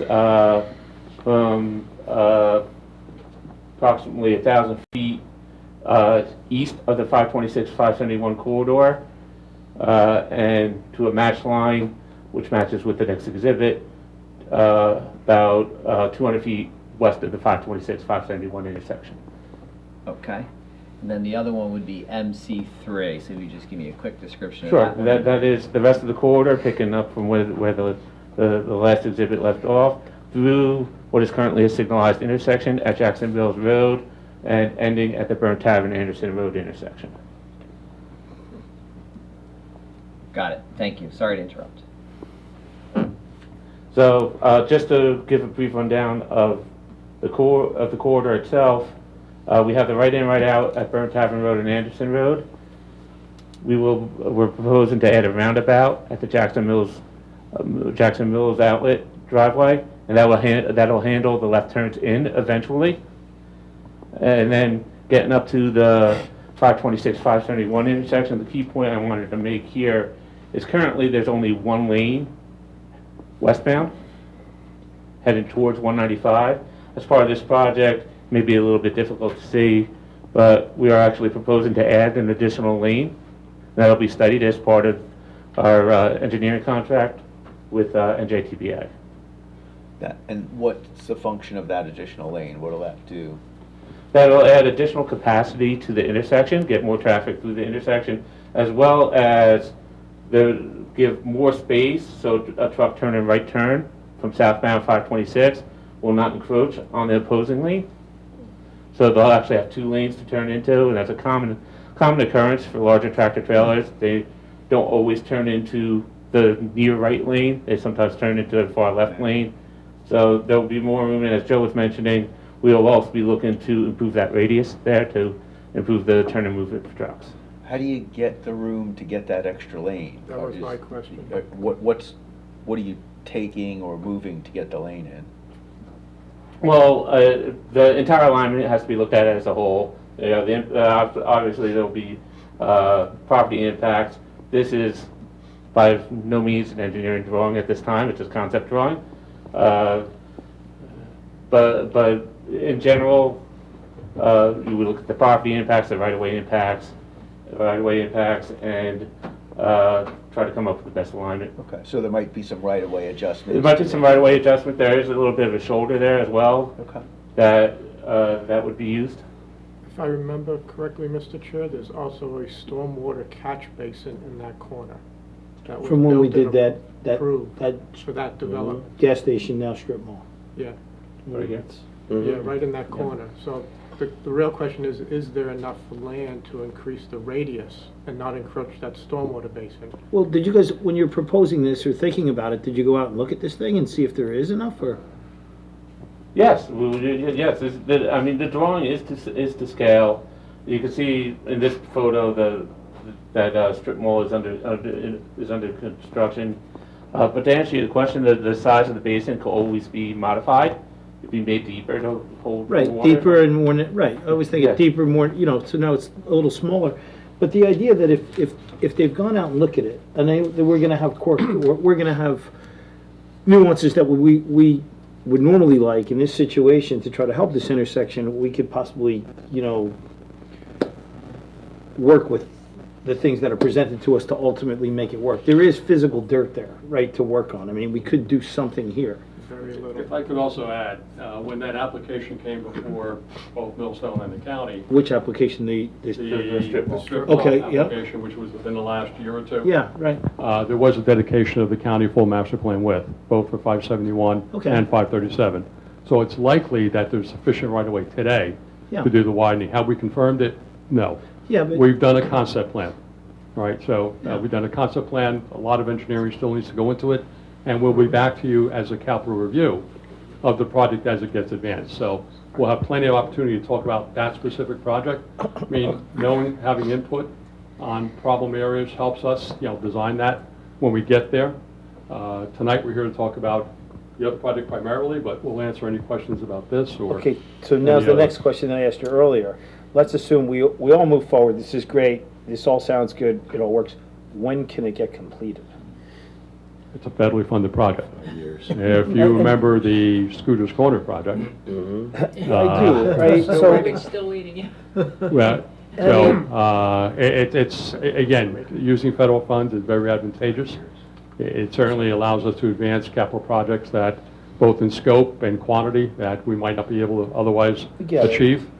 from approximately 1,000 feet east of the 526-571 corridor and to a match line, which matches with the next exhibit, about 200 feet west of the 526-571 intersection.
Okay. And then the other one would be MC3, so if you just give me a quick description
Sure,
of that one.
that is the rest of the corridor, picking up from where the last exhibit left off, through what is currently a signalized intersection at Jackson Mills Road, and ending at the Burn Tavern Anderson Road intersection.
Got it. Thank you. Sorry to interrupt.
So, just to give a brief rundown of the corridor itself, we have the right in, right out at Burn Tavern Road and Anderson Road. We're proposing to add a roundabout at the Jackson Mills outlet driveway, and that'll handle the left turns in eventually. And then getting up to the 526-571 intersection, the key point I wanted to make here is currently there's only one lane westbound headed towards 195. As part of this project, it may be a little bit difficult to see, but we are actually proposing to add an additional lane. That'll be studied as part of our engineering contract with NJTBA.
And what's the function of that additional lane? What'll that do?
That'll add additional capacity to the intersection, get more traffic through the intersection, as well as give more space so a truck turn and right turn from southbound 526 will not encroach on the opposing lane. So they'll actually have two lanes to turn into, and that's a common occurrence for larger tractor trailers. They don't always turn into the near right lane. They sometimes turn into the far left lane. So there'll be more room, and as Joe was mentioning, we will also be looking to improve that radius there to improve the turn and movement for trucks.
How do you get the room to get that extra lane?
That was my question.
What are you taking or moving to get the lane in?
Well, the entire alignment has to be looked at as a whole. You know, obviously there'll be property impacts. This is by no means an engineering drawing at this time. It's just concept drawing. But in general, you would look at the property impacts, the right-of-way impacts, and try to come up with the best alignment.
Okay, so there might be some right-of-way adjustments.
There might be some right-of-way adjustment. There is a little bit of a shoulder there as well.
Okay.
That that would be used.
If I remember correctly, Mr. Chair, there's also a stormwater catch basin in that corner. That was
From when we
built
did
and
that
approved
that
For that development,
gas station, now strip mall.
yeah,
Right here.
yeah, right in that corner. So the real question is there enough land to increase the radius and not encroach that stormwater basin?
Well, did you guys, when you're proposing this or thinking about it, did you go out and look at this thing and see if there is enough, or?
Yes, yes, I mean, the drawing is to scale. You can see in this photo, that strip mall is under construction. But to answer your question, the size of the basin could always be modified. It'd be made deeper to hold
Right,
water.
deeper and more, right, I always think
Yeah.
it deeper, more, you know, so now it's a little smaller. But the idea that if they've gone out and looked at it, and that we're gonna have we're gonna have nuances that we would normally like in this situation to try to help this intersection, we could possibly, you know, work with the things that are presented to us to ultimately make it work. There is physical dirt there, right, to work on. I mean, we could do something here.
Very little.
If I could also add, when that application came before both Millstone and the county,
Which application, the
strip mall
Okay, yeah.
application, which was within the last year or two.
Yeah, right.
There was a dedication of the county full master plan width, both for 571
Okay.
and 537. So it's likely that there's sufficient right-of-way today
Yeah.
to do the widening. Have we confirmed it? No.
Yeah, but.
We've done a concept plan, right? So
Yeah.
we've done a concept plan, a lot of engineering still needs to go into it, and we'll be back to you as a capital review of the project as it gets advanced. So we'll have plenty of opportunity to talk about that specific project. I mean, knowing, having input on problem areas helps us, you know, design that when we get there. Tonight, we're here to talk about the other project primarily, but we'll answer any questions about this or.
Okay, so now's the
any
next
other.
question that I asked you earlier. Let's assume we all move forward, this is great, this all sounds good, it all works. When can it get completed?
It's a federally funded project. If you remember the Scooters Corner project.
I do, right, so,
Still waiting.
Well, so, it's, again, using federal funds is very advantageous. It certainly allows us to advance capital projects that, both in scope and quantity, that we might not be able to otherwise
Get it.
achieve.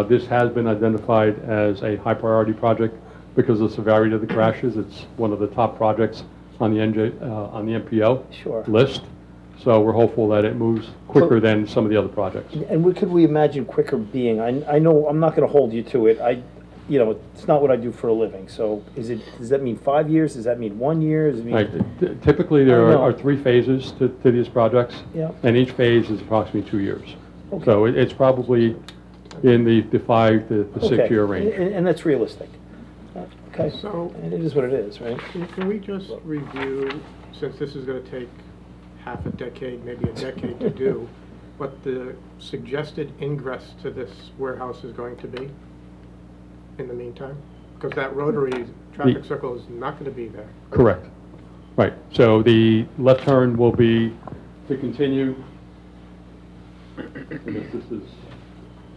This has been identified as a high priority project because of the severity of the crashes. It's one of the top projects on the MPO
Sure.
list. So we're hopeful that it moves quicker than some of the other projects.
and what could we imagine quicker being? I know, I'm not gonna hold you to it, you know, it's not what I do for a living, so does that mean 5 years, does that mean 1 year, does it mean?
Right. Typically, there
I know.
are 3 phases to these projects.
Yeah.
And each phase is approximately 2 years.
Okay.
So it's probably in the 5 to 6
Okay,
year range.
and that's realistic. Okay,
So-
and it is what it is, right?
Can we just review, since this is gonna take half a decade, maybe a decade to do, what the suggested ingress to this warehouse is going to be in the meantime? Because that rotary traffic circle is not gonna be there.
Correct. Right. So the left turn will be to continue. I guess this is,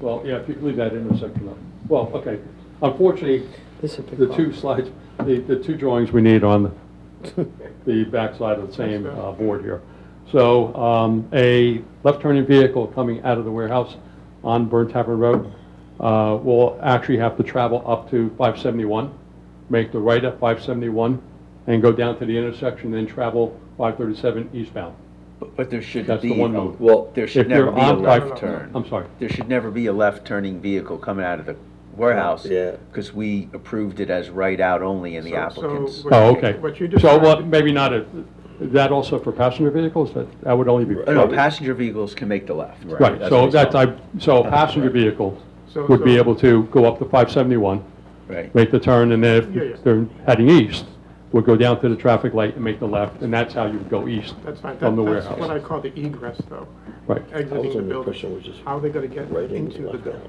well, yeah, if you could leave that intersection up. Well, okay. Unfortunately,
This is a big
the
problem.
2 slides, the 2 drawings we need on the backside of the same board here. So a left turning vehicle coming out of the warehouse on Burn Tavern Road will actually have to travel up to 571, make the right at 571, and go down to the intersection, then travel 537 eastbound.
But there should
That's the
be,
one mode.
well, there should
If you're
never be a
on
left
5
turn.
I'm sorry.
There should never be a left turning vehicle coming out of the warehouse.
Yeah.
Because we approved it as right out only in the
So-
applicants.
what
Oh,
you-
okay.
What you
So
described.
what, maybe not, is that also for passenger vehicles? That would only be.
No, passenger vehicles can make the left.
Right, so
what
that's,
it's
so a passenger vehicle
So-
would be
so-
able to go up to 571,
Right.
make the turn, and then
Yeah, yeah.
if they're heading east, would go down to the traffic light and make the left, and that's how you would go east
That's fine.
from the
That's what
warehouse.
I call the egress, though.
Right.
Exiting the building. How are they gonna get into the building?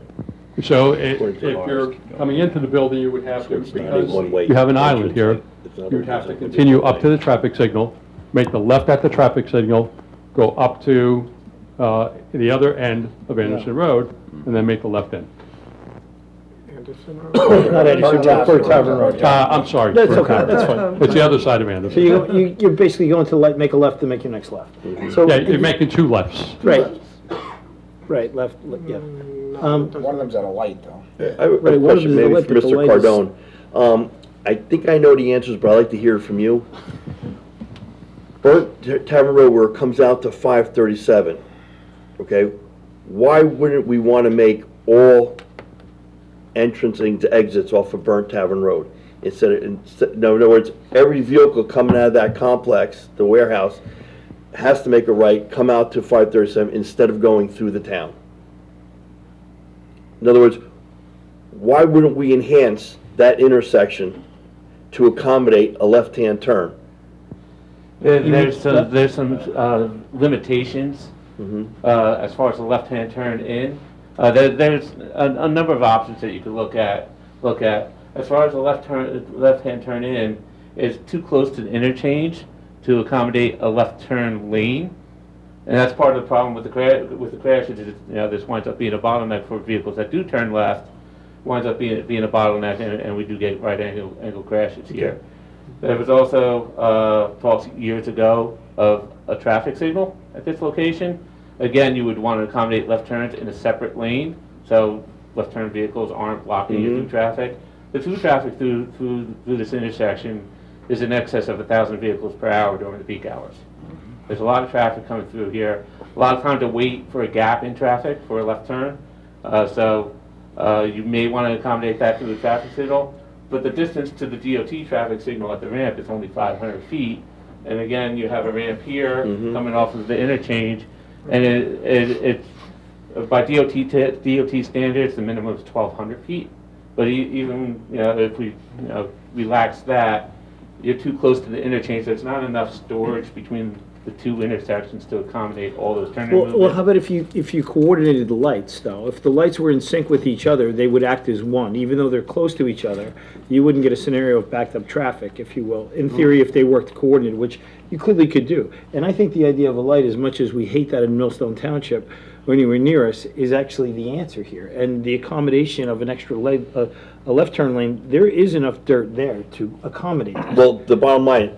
So
According
if
to
you're
ours,
coming into the building, you would have to,
It's not
because
one way
you have an island here,
entrance, it's not
you'd have to
a-
continue up to the traffic signal, make the left at the traffic signal, go up to the other end of Anderson Road, and then make the left end.
Anderson Road?
Not Anderson Road, Burn Tavern Road.
I'm sorry.
That's okay, that's fine.
It's the other side of
So
Anderson.
you're basically going to make a left to make your next left. So
Yeah, you're making 2 lefts.
Right. Right, left, yeah.
One of them's at a light, though.
I have a
Right, one of
question
them is
maybe
lit,
for
but the
Mr.
light is-
Cardone. I think I know the answers, but I'd like to hear it from you. Burnt Tavern Road where it comes out to 537, okay? Why wouldn't we want to make all entrance and exits off of Burnt Tavern Road? No, in other words, every vehicle coming out of that complex, the warehouse, has to make a right, come out to 537 instead of going through the town. In other words, why wouldn't we enhance that intersection to accommodate a left-hand turn?
There's some limitations as far as the left-hand turn in. There's a number of options that you could look at. As far as the left-hand turn in, is too close to the interchange to accommodate a left turn lane, and that's part of the problem with the crashes. This winds up being a bottleneck for vehicles that do turn left. Winds up being a bottleneck, and we do get right angle crashes here. There was also talks years ago of a traffic signal at this location. Again, you would want to accommodate left turns in a separate lane, so left turn vehicles aren't blocking your through traffic. The through traffic through this intersection is in excess of 1,000 vehicles per hour during the peak hours. There's a lot of traffic coming through here. A lot of time to wait for a gap in traffic for a left turn. So you may want to accommodate that through the traffic signal. But the distance to the DOT traffic signal at the ramp is only 500 feet. And again, you have a ramp here coming off of the interchange. And it's by DOT standards, the minimum is 1,200 feet. But even if we relax that, you're too close to the interchange. There's not enough storage between the two intersections to accommodate all those turn movements.
Well, how about if you coordinated the lights, though? If the lights were in sync with each other, they would act as one. Even though they're close to each other, you wouldn't get a scenario of backed up traffic, if you will. In theory, if they worked coordinated, which you clearly could do. And I think the idea of a light, as much as we hate that in Millstone Township, or anywhere near us, is actually the answer here. And the accommodation of an extra light, a left turn lane, there is enough dirt there to accommodate that.
Well, the bottom line,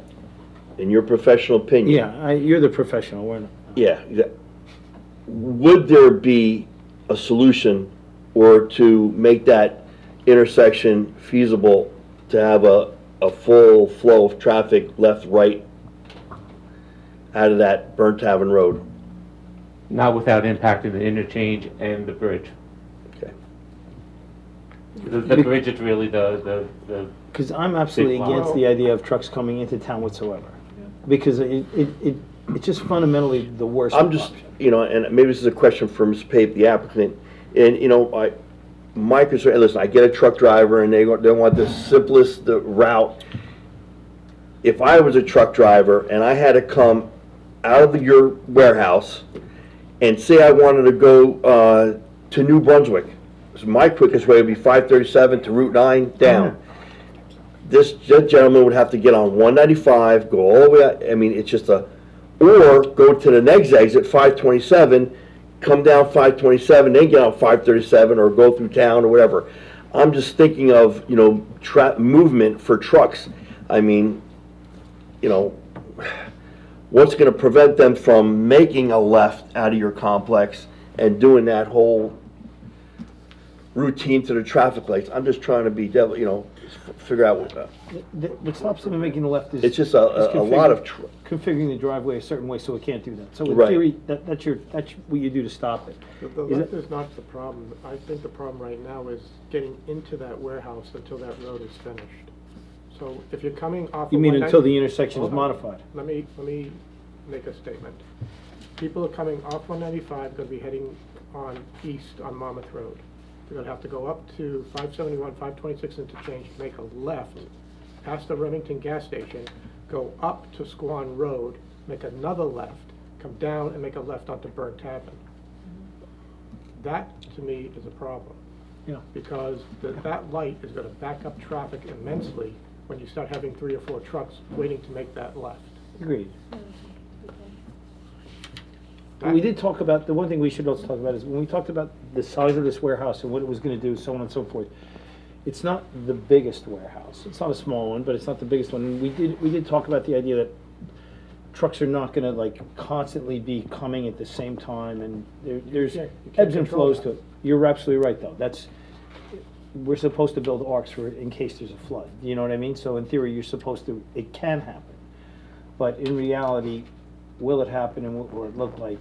in your professional opinion.
Yeah, you're the professional, we're not.
Yeah. Would there be a solution or to make that intersection feasible to have a full flow of traffic left, right out of that Burnt Tavern Road?
Not without impacting the interchange and the bridge.
Okay.
The bridge is really the
Because I'm absolutely
big
against
block.
the idea of trucks coming into town whatsoever. Because it's just fundamentally the worst.
I'm just, and maybe this is a question for Ms. Pape, the applicant, and, my concern, listen, I get a truck driver and they want the simplest route. If I was a truck driver and I had to come out of your warehouse and say I wanted to go to New Brunswick, so my quickest way would be 537 to Route 9 down. This gentleman would have to get on 195, go all the way out, it's just or go to the next exit, 527, come down 527, then get on 537 or go through town or whatever. I'm just thinking of, movement for trucks. What's going to prevent them from making a left out of your complex and doing that whole routine to the traffic lights? I'm just trying to be devil, figure out what.
What stops them from making the left is.
It's just a lot of.
Configuring the driveway a certain way so it can't do that. So in
Right.
theory, that's what you do to stop it.
The
Is
left
it-
is not the problem. I think the problem right now is getting into that warehouse until that road is finished. So if you're coming off.
You
of
mean
190
until the intersection is
Hold on.
modified?
Let me make a statement. People are coming off 195, going to be heading on east on Monmouth Road. They're going to have to go up to 571, 526 interchange, make a left, past the Remington gas station, go up to Squan Road, make another left, come down and make a left onto Burnt Tavern. That, to me, is a problem.
Yeah.
Because that light is going to back up traffic immensely when you start having 3 or 4 trucks waiting to make that left.
Agreed. We did talk about, the one thing we should also talk about is when we talked about the size of this warehouse and what it was going to do, so on and so forth. It's not the biggest warehouse. It's not a small one, but it's not the biggest one. And we did talk about the idea that trucks are not gonna like constantly be coming at the same time, and there's
Yeah, you can't
ebbs and
control
flows
that.
to it. You're absolutely right, though. We're supposed to build arcs for, in case there's a flood, you know what I mean? So in theory, you're supposed to, it can happen. But in reality, will it happen and what will it look like?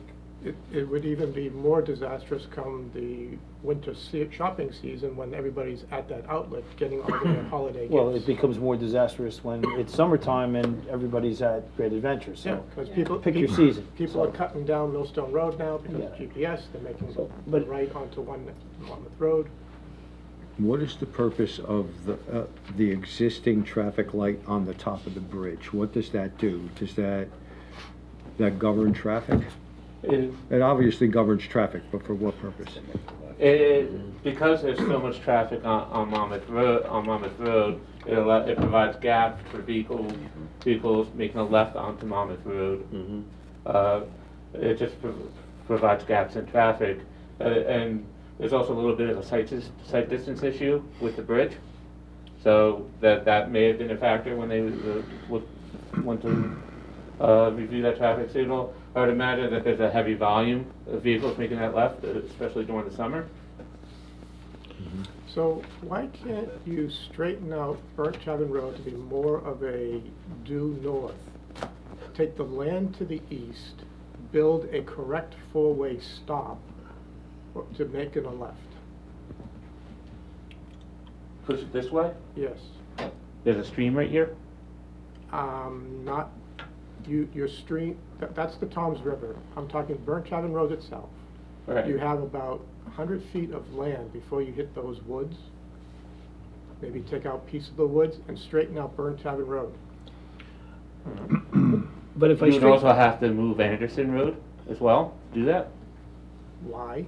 It would even be more disastrous come the winter shopping season when everybody's at that outlet getting all their holiday gifts.
Well, it becomes more disastrous when it's summertime and everybody's at Great Adventure,
Yeah,
so.
because people.
Pick your season.
People are cutting down Millstone Road now because of
Yeah.
GPS, they're making the
but-
right onto Monmouth Road.
What is the purpose of the existing traffic light on the top of the bridge? What does that do? Does that govern traffic? It obviously governs traffic, but for what purpose?
Because there's so much traffic on Monmouth Road, it provides gaps for vehicles making a left onto Monmouth Road. It just provides gaps in traffic, and there's also a little bit of a sight distance issue with the bridge. So that may have been a factor when they went to review that traffic signal. I would imagine that there's a heavy volume of vehicles making that left, especially during the summer.
So why can't you straighten out Burnt Tavern Road to be more of a due north? Take the land to the east, build a correct four-way stop to make it a left.
Push it this way.
Yes.
There's a stream right here.
Not, your stream, that's the Toms River. I'm talking Burnt Tavern Road itself.
Right.
You have about 100 feet of land before you hit those woods. Maybe take out piece of the woods and straighten out Burnt Tavern Road.
But if I
You would
straight,
also have to move Anderson Road as well, do that.
Why?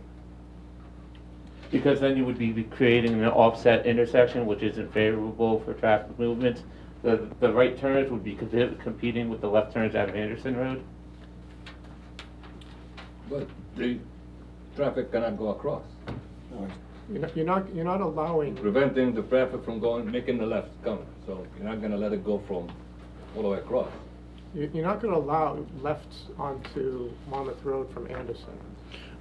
Because then you would be creating an offset intersection, which isn't favorable for traffic movements. The right turns would be competing with the left turns out of Anderson Road.
But the traffic cannot go across,
You're not allowing,
preventing the traffic from making the left coming. So you're not gonna let it go from all the way across.
you're not gonna allow lefts onto Monmouth Road from Anderson.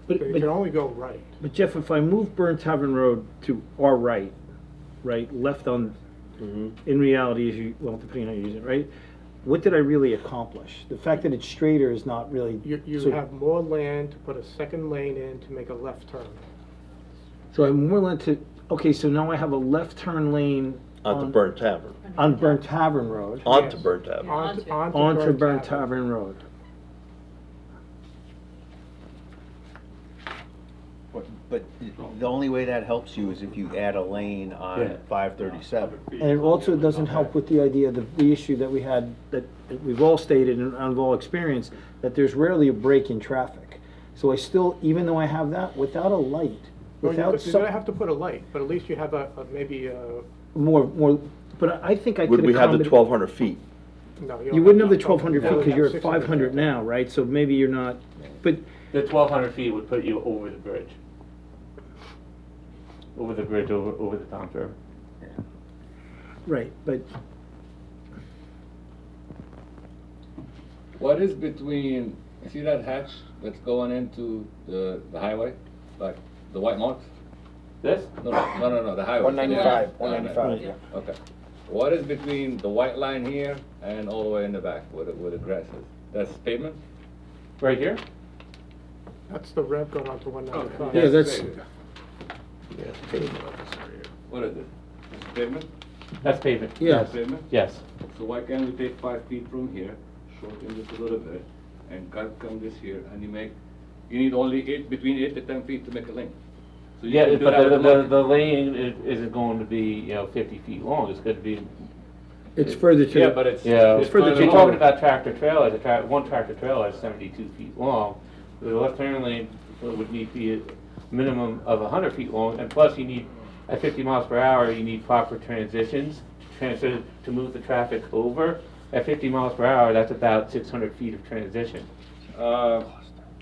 but,
So you
but,
can only go right.
but Jeff, if I move Burn Tavern Road to our right, left on, in reality, as you, well, depending on how you use it, right? What did I really accomplish? The fact that it's straighter is not really.
You
so-
have more land to put a second lane in to make a left turn.
So I have more land to, okay, so now I have a left turn lane.
Onto Burnt Tavern,
On Burn Tavern Road.
onto
Yes.
Burnt Tavern.
Onto Burn Tavern Road.
But the only way that helps you is if you add a lane on
Yeah.
537.
And it also doesn't help with the idea, the issue that we had, that we've all stated and we've all experienced, that there's rarely a break in traffic. So I still, even though I have that, without a light,
Well, you're
without
gonna have to put a light, but at least you have maybe a,
more, but I think I could
Would we have the
accommodate-
1,200 feet?
no.
You wouldn't have the 1,200 feet
No,
because you're at
600
500 now, right? So maybe you're not, but,
The 1,200 feet would put you over the bridge. Over the bridge, over the Toms River.
right, but
What is between, you see that hatch that's going into the highway, like the white marks?
This?
No, the highway.
195,
Yeah.
195, yeah.
Okay. What is between the white line here and all the way in the back where the grass is? That's pavement?
Right here?
That's the rev going on to 195.
yeah, that's,
What is it? It's pavement?
That's pavement.
Yeah.
Pavement?
Yes.
So why can't we take 5 feet from here, shorten this a little bit, and cut come this here, and you need only between 8 to 10 feet to make a lane. So you
Yeah,
can do
but
that with monkey.
the lane isn't going to be, 50 feet long. It's going to be.
it's further to.
Yeah,
the-
but it's.
Yeah,
it's
further
if
to
you're
the-
talking about tractor trailers, one tractor trailer is 72 feet long. The left turn lane would need to be a minimum of 100 feet long, and plus you need, at 50 miles per hour, you need proper transitions to move the traffic over. At 50 miles per hour, that's about 600 feet of transition.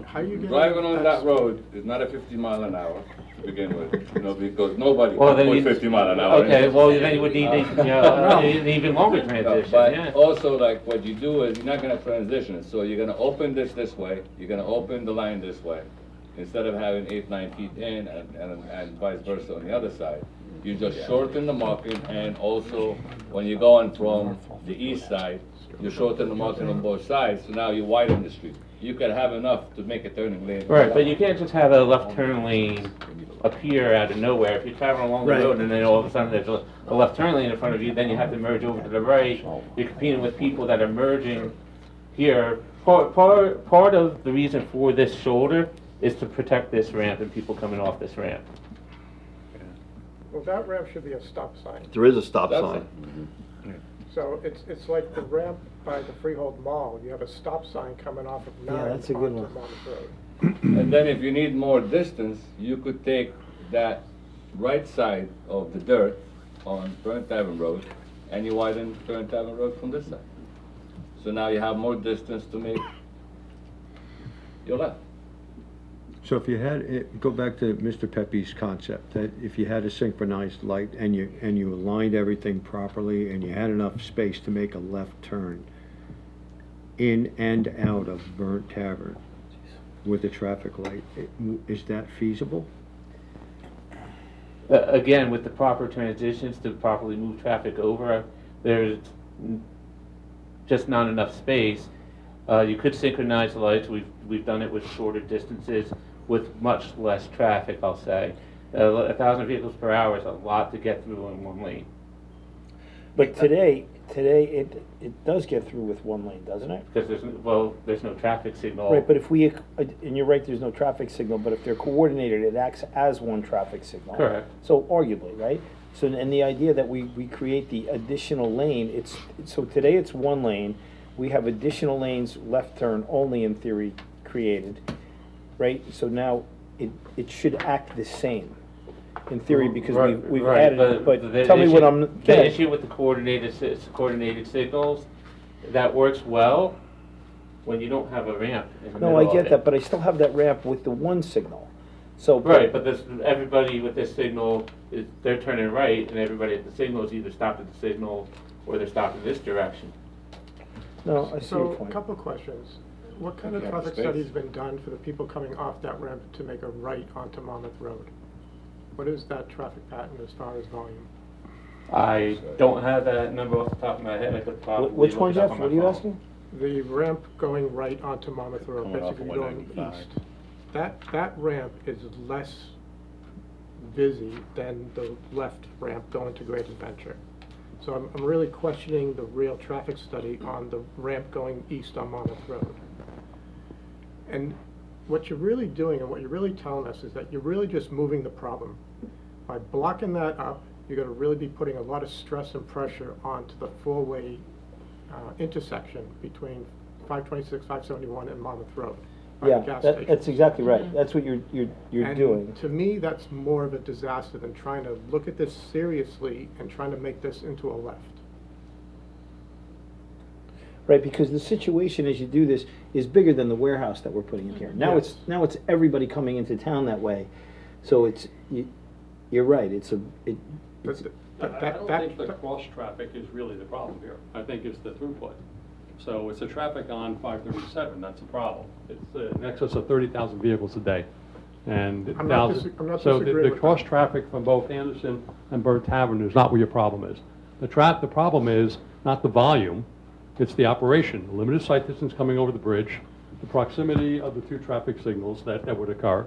How you get?
Driving on that road is not a 50 mile an hour to begin with, because nobody
Well, then
can
you-
put 50 mile an hour.
Okay,
in.
well, then you would need, an even longer transition,
But
yeah.
also, like, what you do is, you're not gonna transition, so you're gonna open this way, you're gonna open the line this way, instead of having 8-9 feet in and vice versa on the other side. You just shorten the marking, and also, when you're going from the east side, you shorten the marking on both sides, so now you widen the street. You can have enough to make a turning lane.
Right, but you can't just have a left turn lane appear out of nowhere. If you're traveling along the
Right.
road and then all of a sudden there's a left turn lane in front of you, then you have to merge over to the right. You're competing with people that are merging here. Part of the reason for this shoulder is to protect this ramp and people coming off this ramp.
Well, that ramp should be a stop sign.
There is a stop
That's
sign.
So it's like the ramp by the Freehold Mall. You have a stop sign coming off of 9
that's a good
onto
one.
Monmouth Road.
And then if you need more distance, you could take that right side of the dirt on Burnt Tavern Road, and you widen Burnt Tavern Road from this side. So now you have more distance to make your left.
So if you had, go back to Mr. Pepe's concept, that if you had a synchronized light and you aligned everything properly and you had enough space to make a left turn in and out of Burnt Tavern with a traffic light, is that feasible?
Again, with the proper transitions to properly move traffic over, there's just not enough space. You could synchronize the lights. We've done it with shorter distances with much less traffic, I'll say. 1,000 vehicles per hour is a lot to get through in one lane.
But today it does get through with one lane, doesn't it?
Because there's no traffic signal.
Right, but if we, and you're right, there's no traffic signal, but if they're coordinated, it acts as one traffic signal.
Correct.
So arguably, right? So, and the idea that we create the additional lane, so today it's one lane, we have additional lanes, left turn only in theory created, right? So now it should act the same in theory because we've
Right,
added it, but
the
tell me what
issue-
I'm.
The issue with the coordinated signals, that works well when you don't have a ramp in the middle
No, I
of
get
it.
that, but I still have that ramp with the one signal. So.
Right, but everybody with this signal, they're turning right, and everybody at the signal is either stopped at the signal or they're stopped in this direction.
No, I see your
So, a
point.
couple of questions. What kind of
If you have
traffic
space.
study's been done for the people coming off that ramp to make a right onto Monmouth Road? What is that traffic pattern as far as volume?
I don't have that number off the top of my head, I could probably
Which
look
one,
it up
Jeff?
on my
What are you
phone.
asking?
The ramp going right onto Monmouth Road,
Coming off of
basically going
195.
east. That ramp is less busy than the left ramp going to Great Adventure. So I'm really questioning the real traffic study on the ramp going east on Monmouth Road. And what you're really doing and what you're really telling us is that you're really just moving the problem. By blocking that up, you're gonna really be putting a lot of stress and pressure onto the four-way intersection between 526, 571 and Monmouth Road. by the
Yeah,
gas
that's
station.
exactly right. That's what you're
And
doing.
to me, that's more of a disaster than trying to look at this seriously and trying to make this into a left.
Right, because the situation as you do this is bigger than the warehouse that we're putting in here. Now
Yes.
it's everybody coming into town that way. So you're right, it's a, it,
But
it's,
th-
I
that-
don't think the cross traffic is really the problem here. I think it's the throughput. So it's the traffic on 537, that's the problem. It's in excess of 30,000 vehicles a day. And
I'm not
thousands.
I'm not
So
disagreeing
the
with
cross
that.
traffic from both Anderson and Burnt Tavern is not where your problem is. The problem is not the volume, it's the operation. The limited sight distance coming over the bridge, the proximity of the two traffic signals that would occur.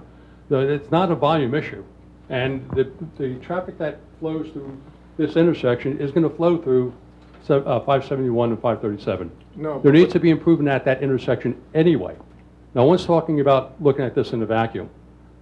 It's not a volume issue. And the traffic that flows through this intersection is going to flow through 571 and 537.
No,
There
but-
needs to be improvement at that intersection anyway. No one's talking about looking at this in a vacuum.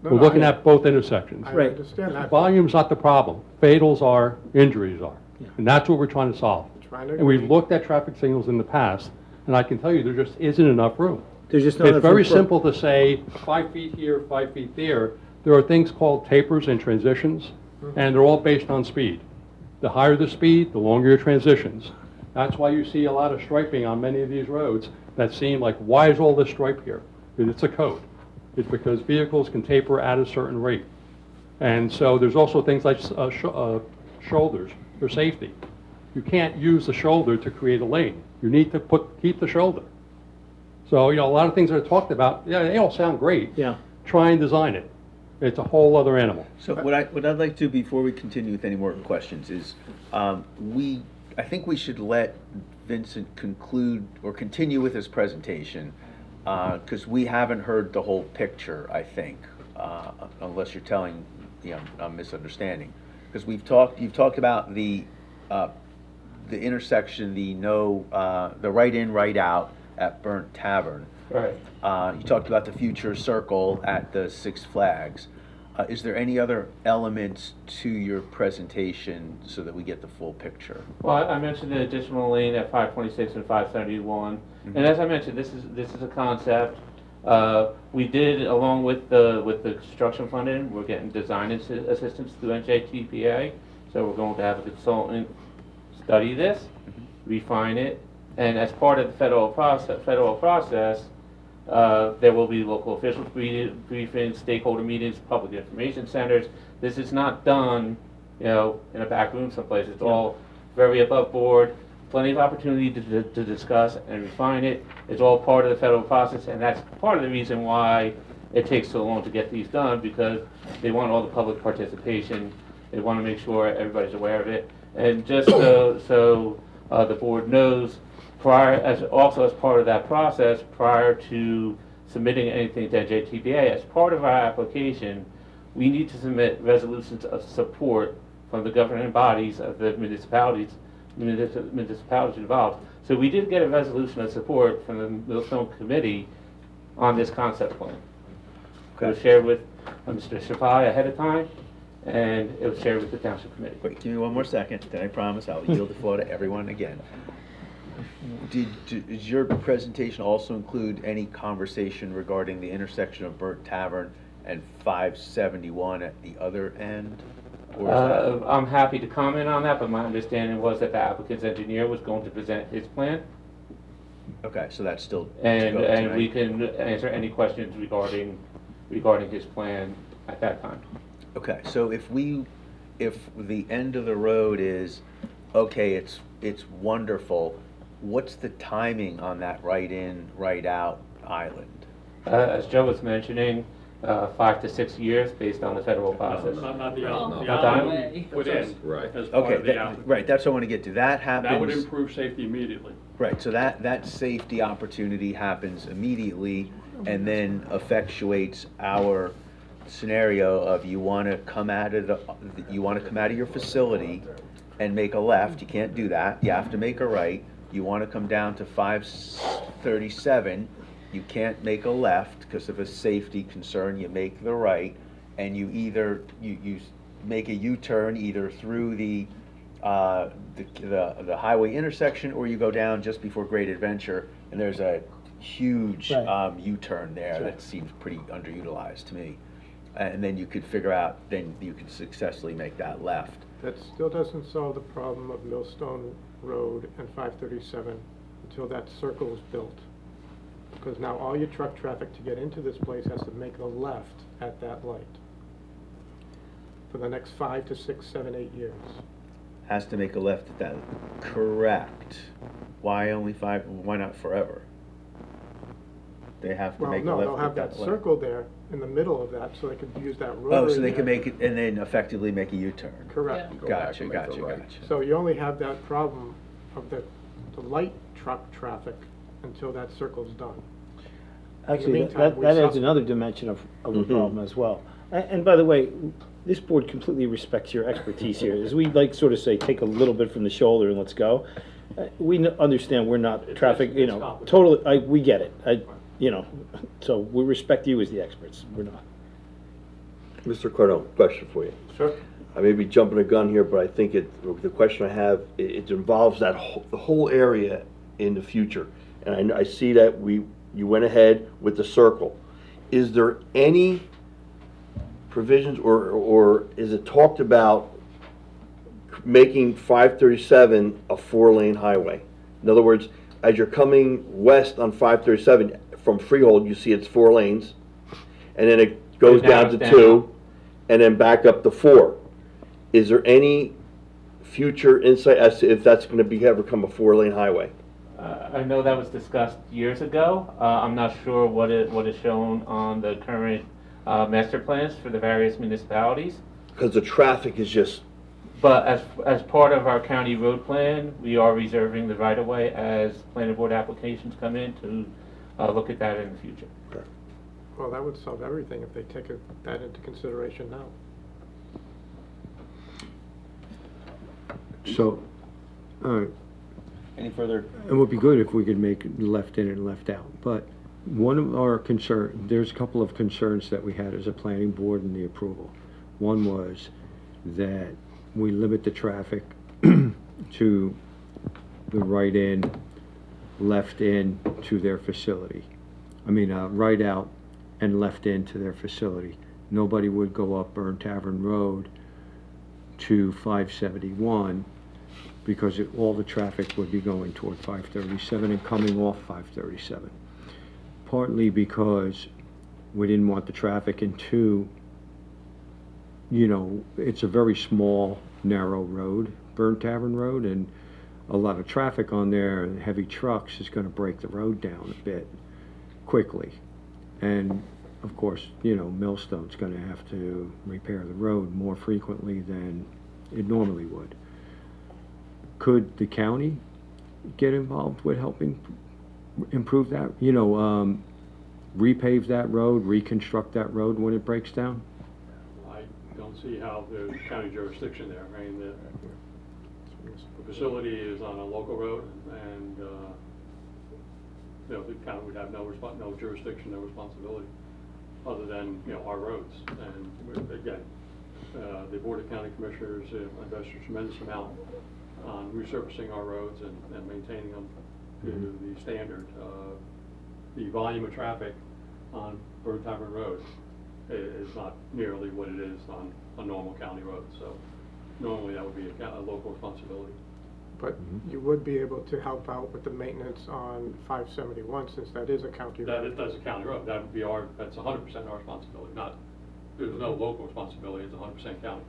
No,
We're
no,
looking
I-
at both intersections.
I understand that.
Volume's not the problem. Fatals are, injuries are. And that's what we're trying to solve.
Trying to
And we've
agree.
looked at traffic signals in the past, and I can tell you, there just isn't enough room.
there's just not
It's
enough
very
room for-
simple to say 5 feet here, 5 feet there. There are things called tapers and transitions, and they're all based on speed. The higher the speed, the longer your transitions. That's why you see a lot of striping on many of these roads that seem like, why is all this stripe here? It's a code. is because vehicles can taper at a certain rate. And so there's also things like shoulders for safety. You can't use the shoulder to create a lane. You need to keep the shoulder. So, a lot of things that are talked about, yeah, they all sound great.
Yeah.
Try and design it. It's a whole other animal.
So what I'd like to, before we continue with any more questions, is I think we should let Vincent conclude or continue with his presentation, because we haven't heard the whole picture, I think, unless you're telling, I'm misunderstanding. Because you've talked about the intersection, the right in, right out at Burnt Tavern.
Right.
You talked about the future circle at the Six Flags. Is there any other elements to your presentation so that we get the full picture?
Well, I mentioned the additional lane at 526 and 571, and as I mentioned, this is a concept. We did, along with the construction funding, we're getting design assistance through NJTPA, so we're going to have a consultant study this, refine it, and as part of the federal process, there will be local officials briefings, stakeholder meetings, public information centers. This is not done, in a back room someplace. It's all very above board, plenty of opportunity to discuss and refine it. It's all part of the federal process, and that's part of the reason why it takes so long to get these done, because they want all the public participation. They want to make sure everybody's aware of it. And just so the board knows, also as part of that process, prior to submitting anything to NJTPA, as part of our application, we need to submit resolutions of support from the governing bodies of the municipalities involved. So we did get a resolution of support from the Millstone Committee on this concept plan.
Okay.
It was shared with Mr. Shafai ahead of time, and it was shared with the Township Committee.
Wait, give me one more second, then I promise I'll yield the floor to everyone again. Does your presentation also include any conversation regarding the intersection of Burnt Tavern and 571 at the other end? Or is that...
I'm happy to comment on that, but my understanding was that the applicant's engineer was going to present his plan.
Okay, so that's still to
And
go tonight.
we can answer any questions regarding his plan at that time.
Okay, so if the end of the road is, okay, it's wonderful, what's the timing on that right in, right out island?
As Joe was mentioning, 5 to 6 years based on the federal process.
Not the
Not
island.
the
Within.
Right.
As part
Okay,
of the island.
right, that's what I want to get to. That happens.
That would improve safety immediately.
Right, so that safety opportunity happens immediately and then effectuates our scenario of you want to come out of your facility and make a left. You can't do that. You have to make a right. You want to come down to 537. You can't make a left because of a safety concern. You make the right, and you either you make a U-turn either through the highway intersection, or you go down just before Great Adventure, and there's a huge U-turn there.
Sure.
That seems pretty underutilized to me. And then you could figure out, then you could successfully make that left.
That still doesn't solve the problem of Millstone Road and 537 until that circle is built. Because now all your truck traffic to get into this place has to make a left at that light for the next 5 to 6, 7, 8 years.
Has to make a left at that. Correct. Why only 5? Why not forever? They have to
Well,
make a
no,
left
they'll
at
have
that
that
light.
circle there in the middle of that, so they could use that road.
Oh, so they can make it and then effectively make a U-turn.
Correct.
Gotcha.
So you only have that problem of the light truck traffic until that circle's done.
Actually,
meantime, we
that adds
suffer.
another dimension of the problem as well. And by the way, this board completely respects your expertise here. As we sort of say, take a little bit from the shoulder and let's go. We understand we're not traffic, totally, we get it. So we respect you as the experts. We're not.
Mr. Cardone, question for you.
Sure.
I may be jumping a gun here, but I think the question I have, it involves the whole area in the future. And I see that you went ahead with the circle. Is there any provisions or is it talked about making 537 a 4-lane highway? In other words, as you're coming west on 537 from Freehold, you see it's 4 lanes. and then it goes down to 2, and then back up to 4. Is there any future insight as to if that's gonna ever become a 4-lane highway?
I know that was discussed years ago. I'm not sure what is shown on the current master plans for the various municipalities.
Because the traffic is just,
But as part of our county road plan, we are reserving the right-of-way as planning board applications come in to look at that in the future.
Well, that would solve everything if they take that into consideration now.
So, all right.
Any further?
It would be good if we could make left in and left out, but one of our there's a couple of concerns that we had as a planning board in the approval. One was that we limit the traffic to the right in, left in to their facility. Right out and left into their facility. Nobody would go up Burn Tavern Road to 571 because all the traffic would be going toward 537 and coming off 537. Partly because we didn't want the traffic into, it's a very small, narrow road, Burn Tavern Road, and a lot of traffic on there and heavy trucks is going to break the road down a bit quickly. And of course, Millstone's going to have to repair the road more frequently than it normally would. Could the county get involved with helping improve that? Repave that road, reconstruct that road when it breaks down?
I don't see how the county jurisdiction there. I mean, the facility is on a local road, and the county would have no jurisdiction, no responsibility, other than our roads. And again, the Board of County Commissioners invested a tremendous amount on resurfacing our roads and maintaining them to the standard. The volume of traffic on Burn Tavern Road is not nearly what it is on a normal county road. So normally that would be a local responsibility.
But you would be able to help out with the maintenance on 571 since that is a county road.
That's a county road. That would be that's 100% our responsibility. There's no local responsibility. It's 100% county.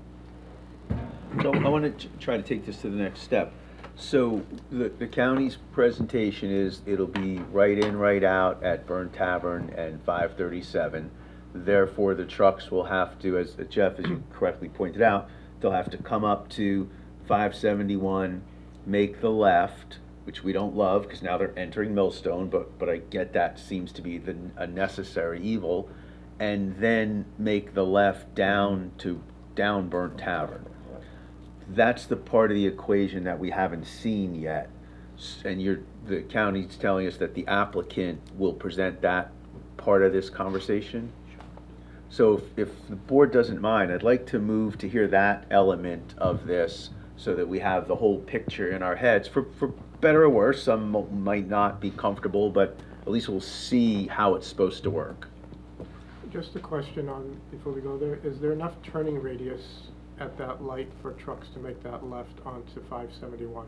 So I want to try to take this to the next step. So the county's presentation is it'll be right in, right out at Burn Tavern and 537. Therefore, the trucks will have to, as Jeff, as you correctly pointed out, they'll have to come up to 571, make the left, which we don't love because now they're entering Millstone, but I get that seems to be a necessary evil, and then make the left down Burn Tavern. That's the part of the equation that we haven't seen yet. And the county's telling us that the applicant will present that part of this conversation. So if the board doesn't mind, I'd like to move to hear that element of this so that we have the whole picture in our heads. For better or worse, some might not be comfortable, but at least we'll see how it's supposed to work.
Just a question before we go there, is there enough turning radius at that light for trucks to make that left onto 571?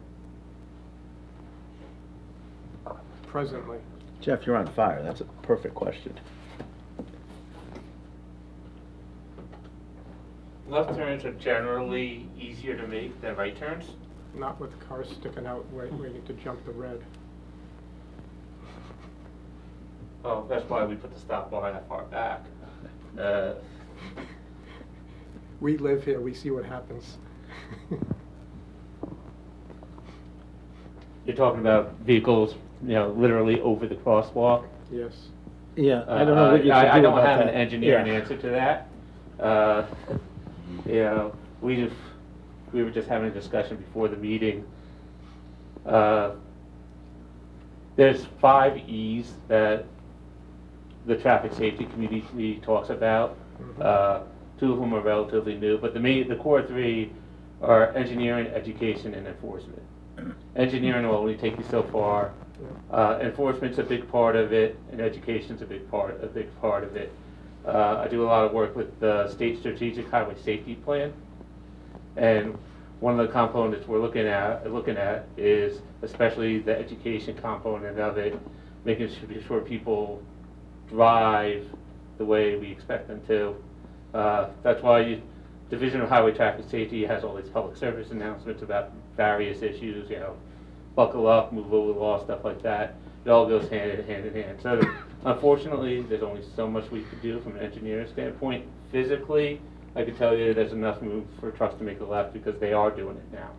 Presently.
Jeff, you're on fire. That's a perfect question.
Left turns are generally easier to make than right turns.
Not with cars sticking out waiting to jump the red.
Well, that's why we put the stop bar that far back.
We live here, we see what happens.
You're talking about vehicles, literally over the crosswalk.
Yes.
Yeah, I don't know what you should do
I don't
about
have an
that.
engineering
Yeah.
answer to that. We were just having a discussion before the meeting. There's 5 E's that the traffic safety community talks about. 2 of them are relatively new, but the core 3 are engineering, education, and enforcement. Engineering will only take you so far. Enforcement's a big part of it, and education's a big part of it. I do a lot of work with the State Strategic Highway Safety Plan, and one of the components we're looking at is especially the education component of it, making sure people drive the way we expect them to. That's why Division of Highway Traffic Safety has all these public service announcements about various issues, buckle up, move over the law, stuff like that. It all goes hand in hand. So unfortunately, there's only so much we could do from an engineering standpoint. Physically, I can tell you there's enough room for trucks to make a left because they are doing it now.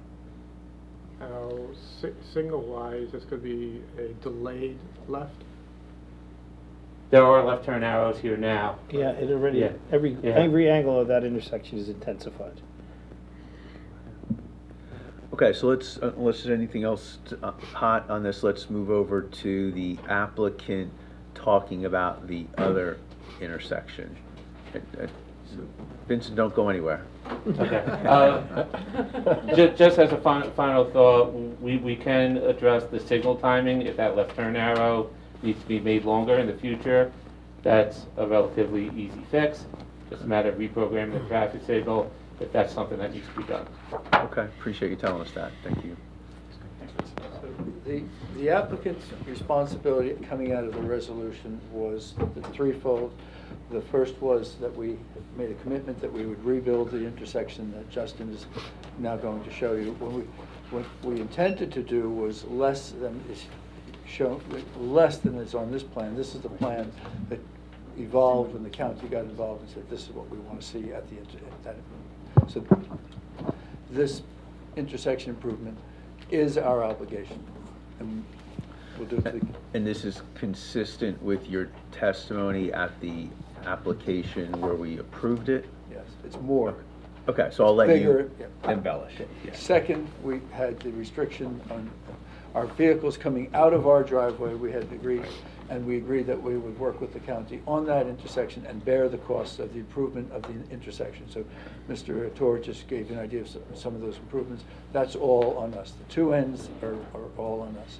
Signal-wise, this could be a delayed left?
There are left turn arrows here now.
Yeah, it already,
Yeah.
every angle of that intersection is intensified.
Okay, so let's, unless there's anything else hot on this, let's move over to the applicant talking about the other intersection. Vincent, don't go anywhere.
Okay. Just as a final thought, we can address the signal timing if that left turn arrow needs to be made longer in the future. That's a relatively easy fix. Just a matter of reprogramming the traffic signal if that's something that needs to be done.
Okay, appreciate you telling us that. Thank you.
The applicant's responsibility coming out of the resolution was threefold. The first was that we made a commitment that we would rebuild the intersection that Justin is now going to show you. What we intended to do was less than is on this plan. This is the plan that evolved when the county got involved and said, this is what we want to see at the so this intersection improvement is our obligation, and we'll do it.
And this is consistent with your testimony at the application where we approved it?
Yes, it's more.
Okay, so I'll let
Bigger,
you
yeah.
embellish. Yeah.
Second, we had the restriction on our vehicles coming out of our driveway. We had agreed, and we agreed that we would work with the county on that intersection and bear the costs of the improvement of the intersection. So Mr. Torre just gave you an idea of some of those improvements. That's all on us. The two ends are all on us.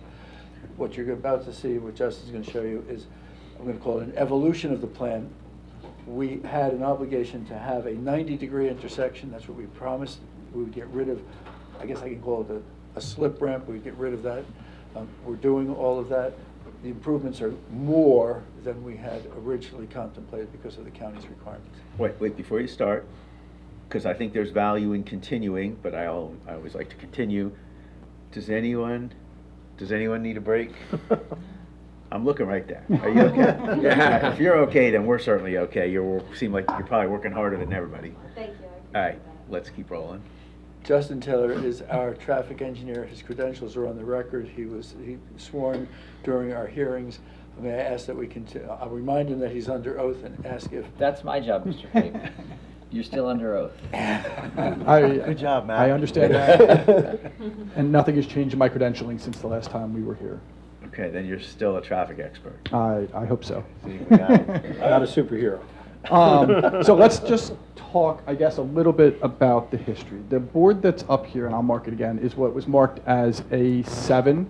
What you're about to see, what Justin's going to show you, is I'm going to call it an evolution of the plan. We had an obligation to have a 90-degree intersection. That's what we promised. We would get rid of, I guess I can call it a slip ramp. We'd get rid of that. We're doing all of that. The improvements are more than we had originally contemplated because of the county's requirements.
Wait, before you start, because I think there's value in continuing, but I always like to continue. Does anyone need a break? I'm looking right there. Are you okay? Yeah, if you're okay, then we're certainly okay. You seem like you're probably working harder than everybody.
Thank you.
All right, let's keep rolling.
Justin Taylor is our traffic engineer. His credentials are on the record. He sworn during our hearings. May I ask that we continue? I'll remind him that he's under oath and ask if...
That's my job, Mr. Fate. You're still under oath.
Good job, Matt.
I understand that. And nothing has changed in my credentialing since the last time we were here.
Okay, then you're still a traffic expert.
I hope so.
See, we got it.
Not a superhero.
So let's just talk, I guess, a little bit about the history. The board that's up here, and I'll mark it again, is what was marked as A7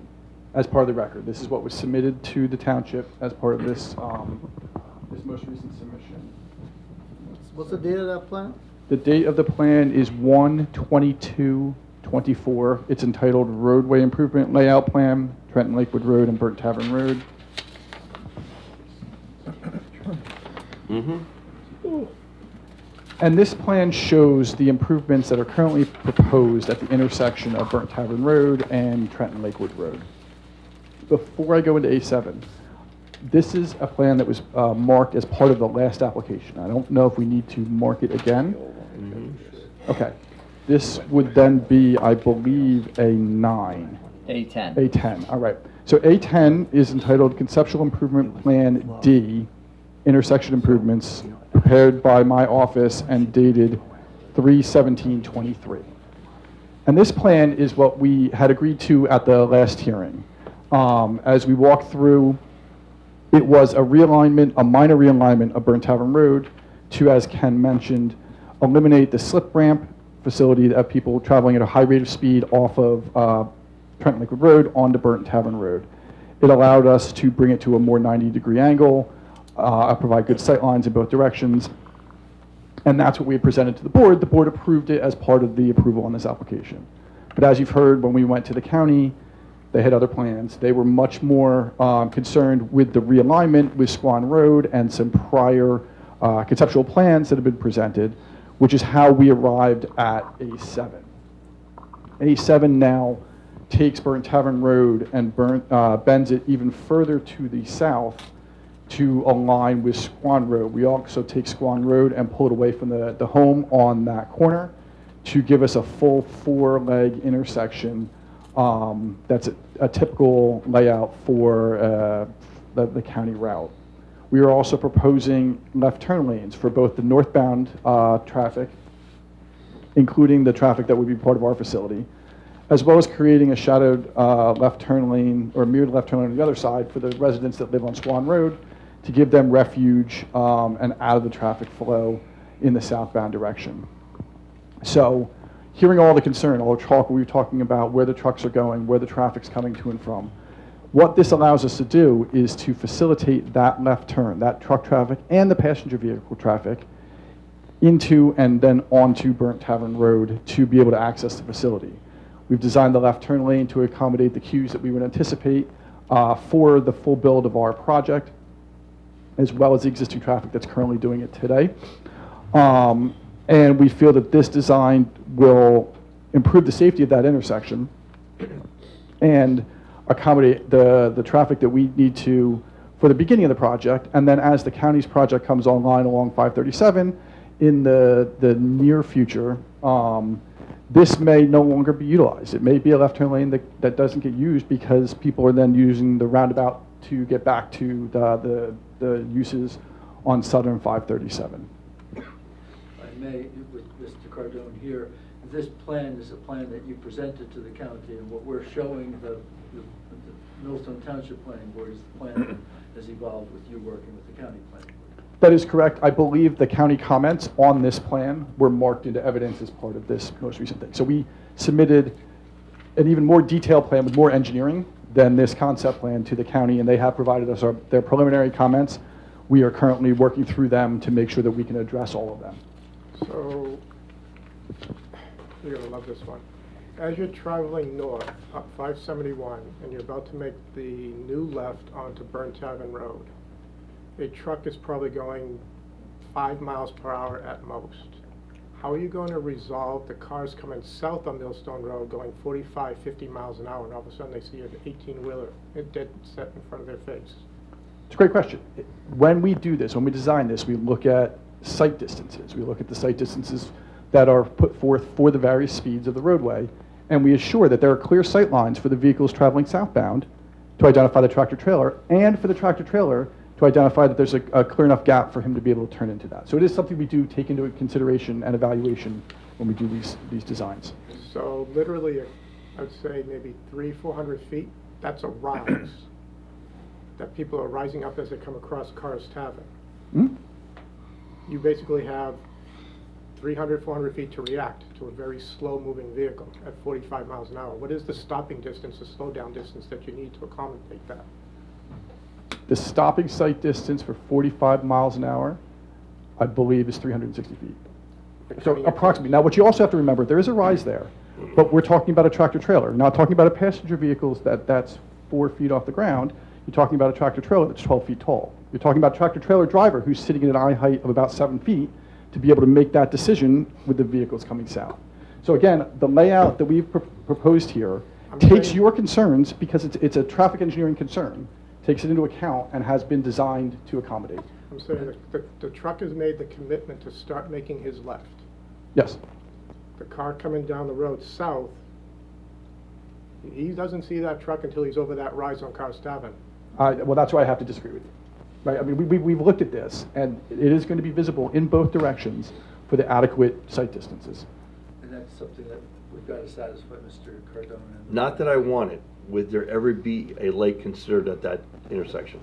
as part of the record. This is what was submitted to the township as part of this this most recent submission.
What's the date of that plan?
The date of the plan is 1/22/24. It's entitled Roadway Improvement Layout Plan, Trenton Lakewood Road and Burnt Tavern Road. And this plan shows the improvements that are currently proposed at the intersection of Burnt Tavern Road and Trenton Lakewood Road. Before I go into A7, this is a plan that was marked as part of the last application. I don't know if we need to mark it again. Okay. This would then be, I believe, A9.
A10.
A10, all right. So A10 is entitled Conceptual Improvement Plan D, Intersection Improvements, prepared by my office and dated 3/17/23. And this plan is what we had agreed to at the last hearing. As we walked through, it was a realignment, a minor realignment of Burnt Tavern Road to, as Ken mentioned, eliminate the slip ramp facility of people traveling at a high rate of speed off of Trenton Lakewood Road onto Burnt Tavern Road. It allowed us to bring it to a more 90-degree angle, provide good sight lines in both directions, and that's what we had presented to the board. The board approved it as part of the approval on this application. But as you've heard, when we went to the county, they had other plans. They were much more concerned with the realignment with Swan Road and some prior conceptual plans that have been presented, which is how we arrived at A7. A7 now takes Burnt Tavern Road and bends it even further to the south to align with Squan Road. We also take Squan Road and pull it away from the home on that corner to give us a full 4-leg intersection. That's a typical layout for the county route. We are also proposing left turn lanes for both the northbound traffic, including the traffic that would be part of our facility, as well as creating a shadowed left turn lane or mirrored left turn lane on the other side for the residents that live on Swan Road to give them refuge and out of the traffic flow in the southbound direction. So hearing all the concern, all the talk we were talking about, where the trucks are going, where the traffic's coming to and from, what this allows us to do is to facilitate that left turn, that truck traffic and the passenger vehicle traffic into and then onto Burnt Tavern Road to be able to access the facility. We've designed the left turn lane to accommodate the queues that we would anticipate for the full build of our project, as well as the existing traffic that's currently doing it today. And we feel that this design will improve the safety of that intersection and accommodate the traffic that we need to for the beginning of the project. And then as the county's project comes online along 537 in the near future, this may no longer be utilized. It may be a left turn lane that doesn't get used because people are then using the roundabout to get back to the uses on Southern 537.
I may, with Mr. Cardone here, this plan is a plan that you presented to the county, and what we're showing the Millstone Township Planning Board is the plan that has evolved with you working with the county planning board.
That is correct. I believe the county comments on this plan were marked into evidence as part of this most recent thing. So we submitted an even more detailed plan with more engineering than this concept plan to the county, and they have provided us their preliminary comments. We are currently working through them to make sure that we can address all of them.
So, you're gonna love this one. As you're traveling north up 571 and you're about to make the new left onto Burnt Tavern Road, a truck is probably going 5 miles per hour at most. How are you going to resolve the cars coming south on Millstone Road going 45, 50 miles an hour, and all of a sudden they see an 18-wheeler dead set in front of their face?
It's a great question. When we do this, when we design this, we look at sight distances. We look at the sight distances that are put forth for the various speeds of the roadway, and we assure that there are clear sight lines for the vehicles traveling southbound to identify the tractor trailer, and for the tractor trailer to identify that there's a clear enough gap for him to be able to turn into that. So it is something we do take into consideration and evaluation when we do these designs.
So literally, I'd say maybe 300-400 feet, that's a rise that people are rising up as they come across Cars Tavern.
Hmm?
You basically have 300-400 feet to react to a very slow-moving vehicle at 45 miles an hour. What is the stopping distance, the slowdown distance that you need to accommodate that?
The stopping sight distance for 45 miles an hour, I believe, is 360 feet. So approximately. Now, what you also have to remember, there is a rise there, but we're talking about a tractor trailer, not talking about a passenger vehicle that's 4 feet off the ground. You're talking about a tractor trailer that's 12 feet tall. You're talking about a tractor trailer driver who's sitting at an eye height of about 7 feet to be able to make that decision with the vehicles coming south. So again, the layout that we've proposed here takes your concerns, because it's a traffic engineering concern, takes it into account and has been designed to accommodate.
I'm saying that the truck has made the commitment to start making his left.
Yes.
The car coming down the road south, he doesn't see that truck until he's over that rise on Cars Tavern.
Well, that's why I have to disagree with you. Right? I mean, we've looked at this, and it is going to be visible in both directions for the adequate sight distances.
And that's something that we've got to satisfy Mr. Cardone.
Not that I want it. Would there ever be a lake considered at that intersection?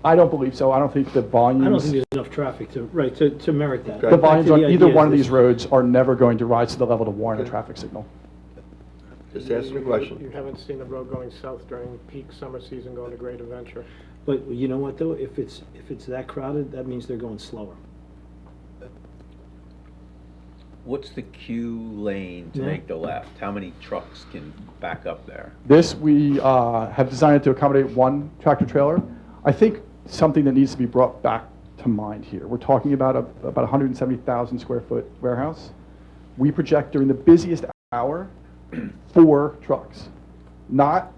I don't believe so. I don't think the volumes...
I don't think there's enough traffic to merit that.
The volumes on either one of these roads are never going to rise to the level to warrant a traffic signal.
Just asking a question.
You haven't seen the road going south during peak summer season going to Great Adventure.
But you know what, though? If it's that crowded, that means they're going slower.
What's the queue lane to
Yeah.
make the left? How many trucks can back up there?
This, we have designed it to accommodate one tractor trailer. I think something that needs to be brought back to mind here. We're talking about about 170,000 square foot warehouse. We project during the busiest hour, 4 trucks. Not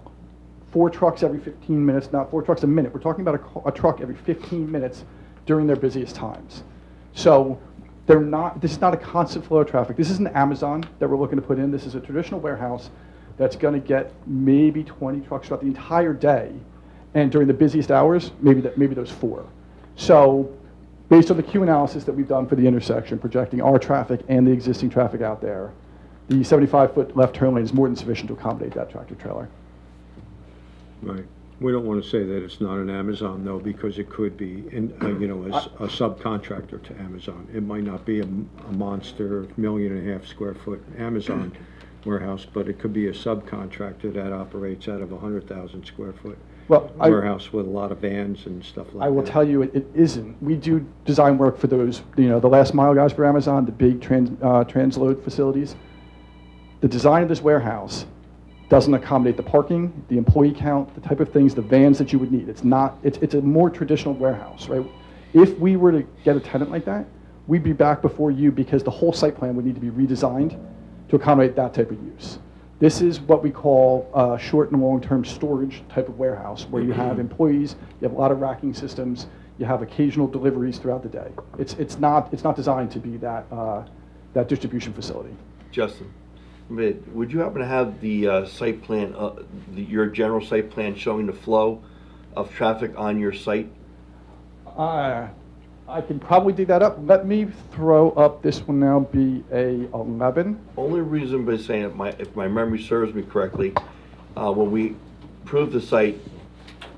4 trucks every 15 minutes, not 4 trucks a minute. We're talking about a truck every 15 minutes during their busiest times. So this is not a constant flow of traffic. This isn't Amazon that we're looking to put in. This is a traditional warehouse that's going to get maybe 20 trucks throughout the entire day. And during the busiest hours, maybe those 4. So based on the Q analysis that we've done for the intersection, projecting our traffic and the existing traffic out there, the 75-foot left turn lane is more than sufficient to accommodate that tractor trailer.
Right. We don't want to say that it's not an Amazon, though, because it could be, a subcontractor to Amazon. It might not be a monster 1.5 million square foot Amazon warehouse, but it could be a subcontractor that operates out of a 100,000 square foot warehouse with a lot of vans and stuff like that.
I will tell you, it isn't. We do design work for those, the last mile guys for Amazon, the big transload facilities. The design of this warehouse doesn't accommodate the parking, the employee count, the type of things, the vans that you would need. It's a more traditional warehouse, right? If we were to get a tenant like that, we'd be back before you because the whole site plan would need to be redesigned to accommodate that type of use. This is what we call short and long-term storage type of warehouse, where you have employees, you have a lot of racking systems, you have occasional deliveries throughout the day. It's not designed to be that distribution facility.
Justin, would you happen to have the site plan, your general site plan showing the flow of traffic on your site?
I can probably dig that up. Let me throw up this one now, BA11.
Only reason by saying it, if my memory serves me correctly, when we approved the site,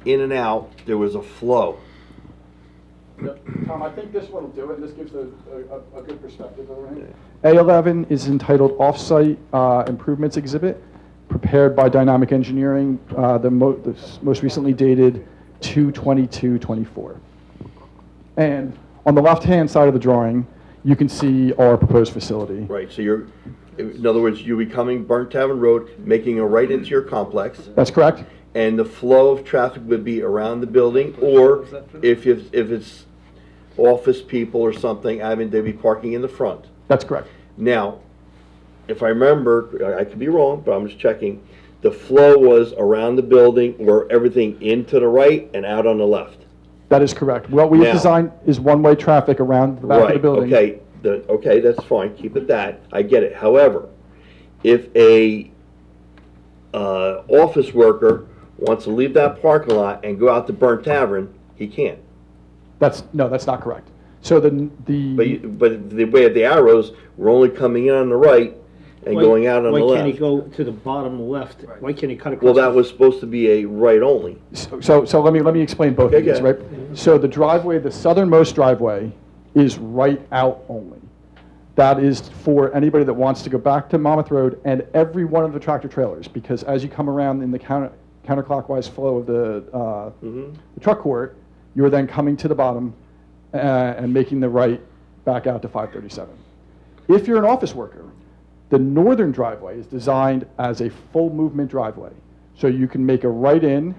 in and out, there was a flow.
Tom, I think this one will do it. This gives a good perspective of it. A11 is entitled Off-Site Improvements Exhibit, prepared by Dynamic Engineering, the most recently dated 2/22/24. And on the left-hand side of the drawing, you can see our proposed facility.
Right, so in other words, you'll be coming Burnt Tavern Road, making a right into your complex.
That's correct.
And the flow of traffic would be around the building, or if it's office people or something, they'd be parking in the front.
That's correct.
Now, if I remember, I could be wrong, but I'm just checking, the flow was around the building or everything into the right and out on the left.
That is correct. What we have designed is one-way traffic around the back of the building.
Okay, okay, that's fine, keep it that, I get it. However, if a office worker wants to leave that parking lot and go out to Burnt Tavern, he can't.
That's not correct. So
But the way of the arrows, we're only coming in on the right and going out on the left.
Why can't he go to the bottom left? Why can't he cut across?
Well, that was supposed to be a right only.
So let me explain both of these, right? So the driveway, the southernmost driveway, is right out only. That is for anybody that wants to go back to Monmouth Road and every one of the tractor trailers, because as you come around in the counterclockwise flow of the truck court, you are then coming to the bottom and making the right back out to 537. If you're an office worker, the northern driveway is designed as a full movement driveway. So you can make a right in,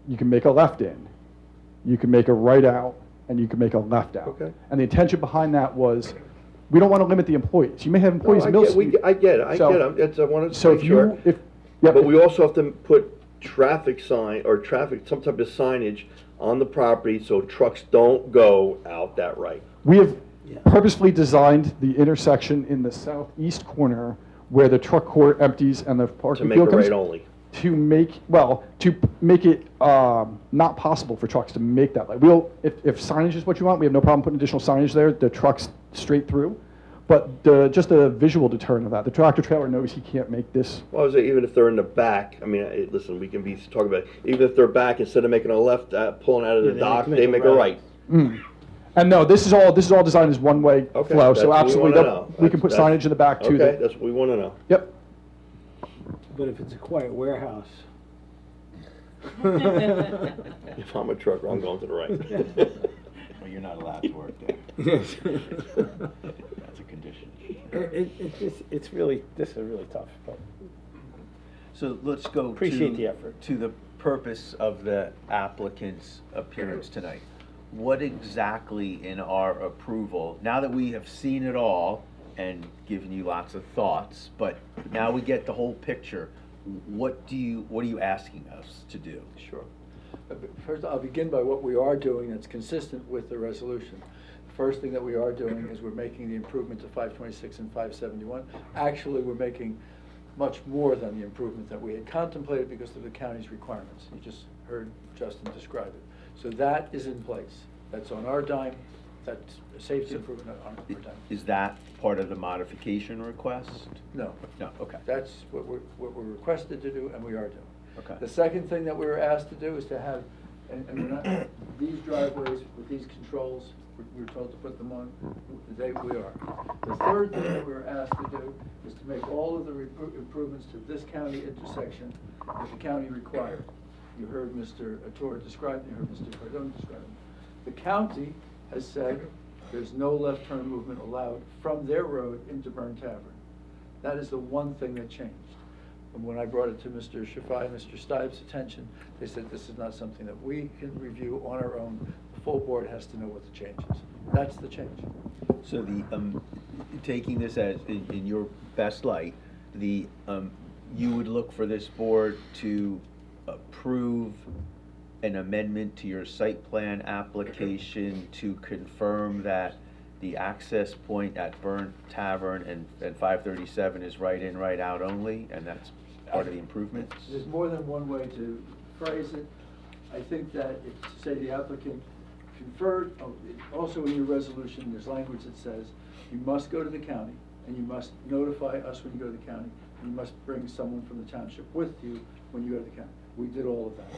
you can make a left in, you can make a right out, and you can make a left out.
Okay.
And the intention behind that was, we don't want to limit the employees. You may have employees in Mill Street.
I get it. I wanted to make sure.
But
But we also have to put traffic sign or some type of signage on the property so trucks don't go out that right.
We have purposefully designed the intersection in the southeast corner where the truck court empties and the parking field comes.
To make a right only.
To make it not possible for trucks to make that light. If signage is what you want, we have no problem putting additional signage there. The trucks straight through. But just a visual deterrent of that. The tractor trailer knows he can't make this.
Well, I was saying, even if they're in the back, I mean, listen, we can be talking about it. Even if they're back, instead of making a left, pulling out of the dock, they make a right.
And no, this is all designed as one-way flow. So absolutely, we can put signage in the back too.
Okay, that's what we want to know.
Yep.
But if it's a quiet warehouse.
If I'm a trucker, I'm going to the right.
Well, you're not allowed to work there. That's a condition.
It's really, this is really tough. But
So let's go
appreciate the effort.
to the purpose of the applicant's appearance tonight. what exactly in our approval, now that we have seen it all and given you lots of thoughts, but now we get the whole picture, what are you asking us to do?
Sure. First, I'll begin by what we are doing that's consistent with the resolution. The first thing that we are doing is we're making the improvement to 526 and 571. Actually, we're making much more than the improvement that we had contemplated because of the county's requirements. You just heard Justin describe it. So that is in place. That's on our dime. That's a safety improvement on our dime.
Is that part of the modification request?
No.
No, okay.
That's what we're requested to do, and we are doing.
Okay.
The second thing that we were asked to do is to have, and we're not, these driveways with these controls, we were told to put them on, we are. The third thing that we were asked to do is to make all of the improvements to this county intersection that the county required. You heard Mr. Attore describe them, you heard Mr. Cardone describe them. The county has said there's no left turn movement allowed from their road into Byrne Tavern. That is the one thing that changed. And when I brought it to Mr. Shafai and Mr. Stives' attention, they said this is not something that we can review on our own. The full board has to know what the change is. That's the change.
So the, taking this as, in your best light, you would look for this board to approve an amendment to your site plan application to confirm that the access point at Byrne Tavern and 537 is right in, right out only, and that's part of the improvements?
There's more than one way to phrase it. I think that if, to say the applicant conferred, also in your resolution, there's language that says you must go to the county and you must notify us when you go to the county, and you must bring someone from the township with you when you go to the county. We did all of that.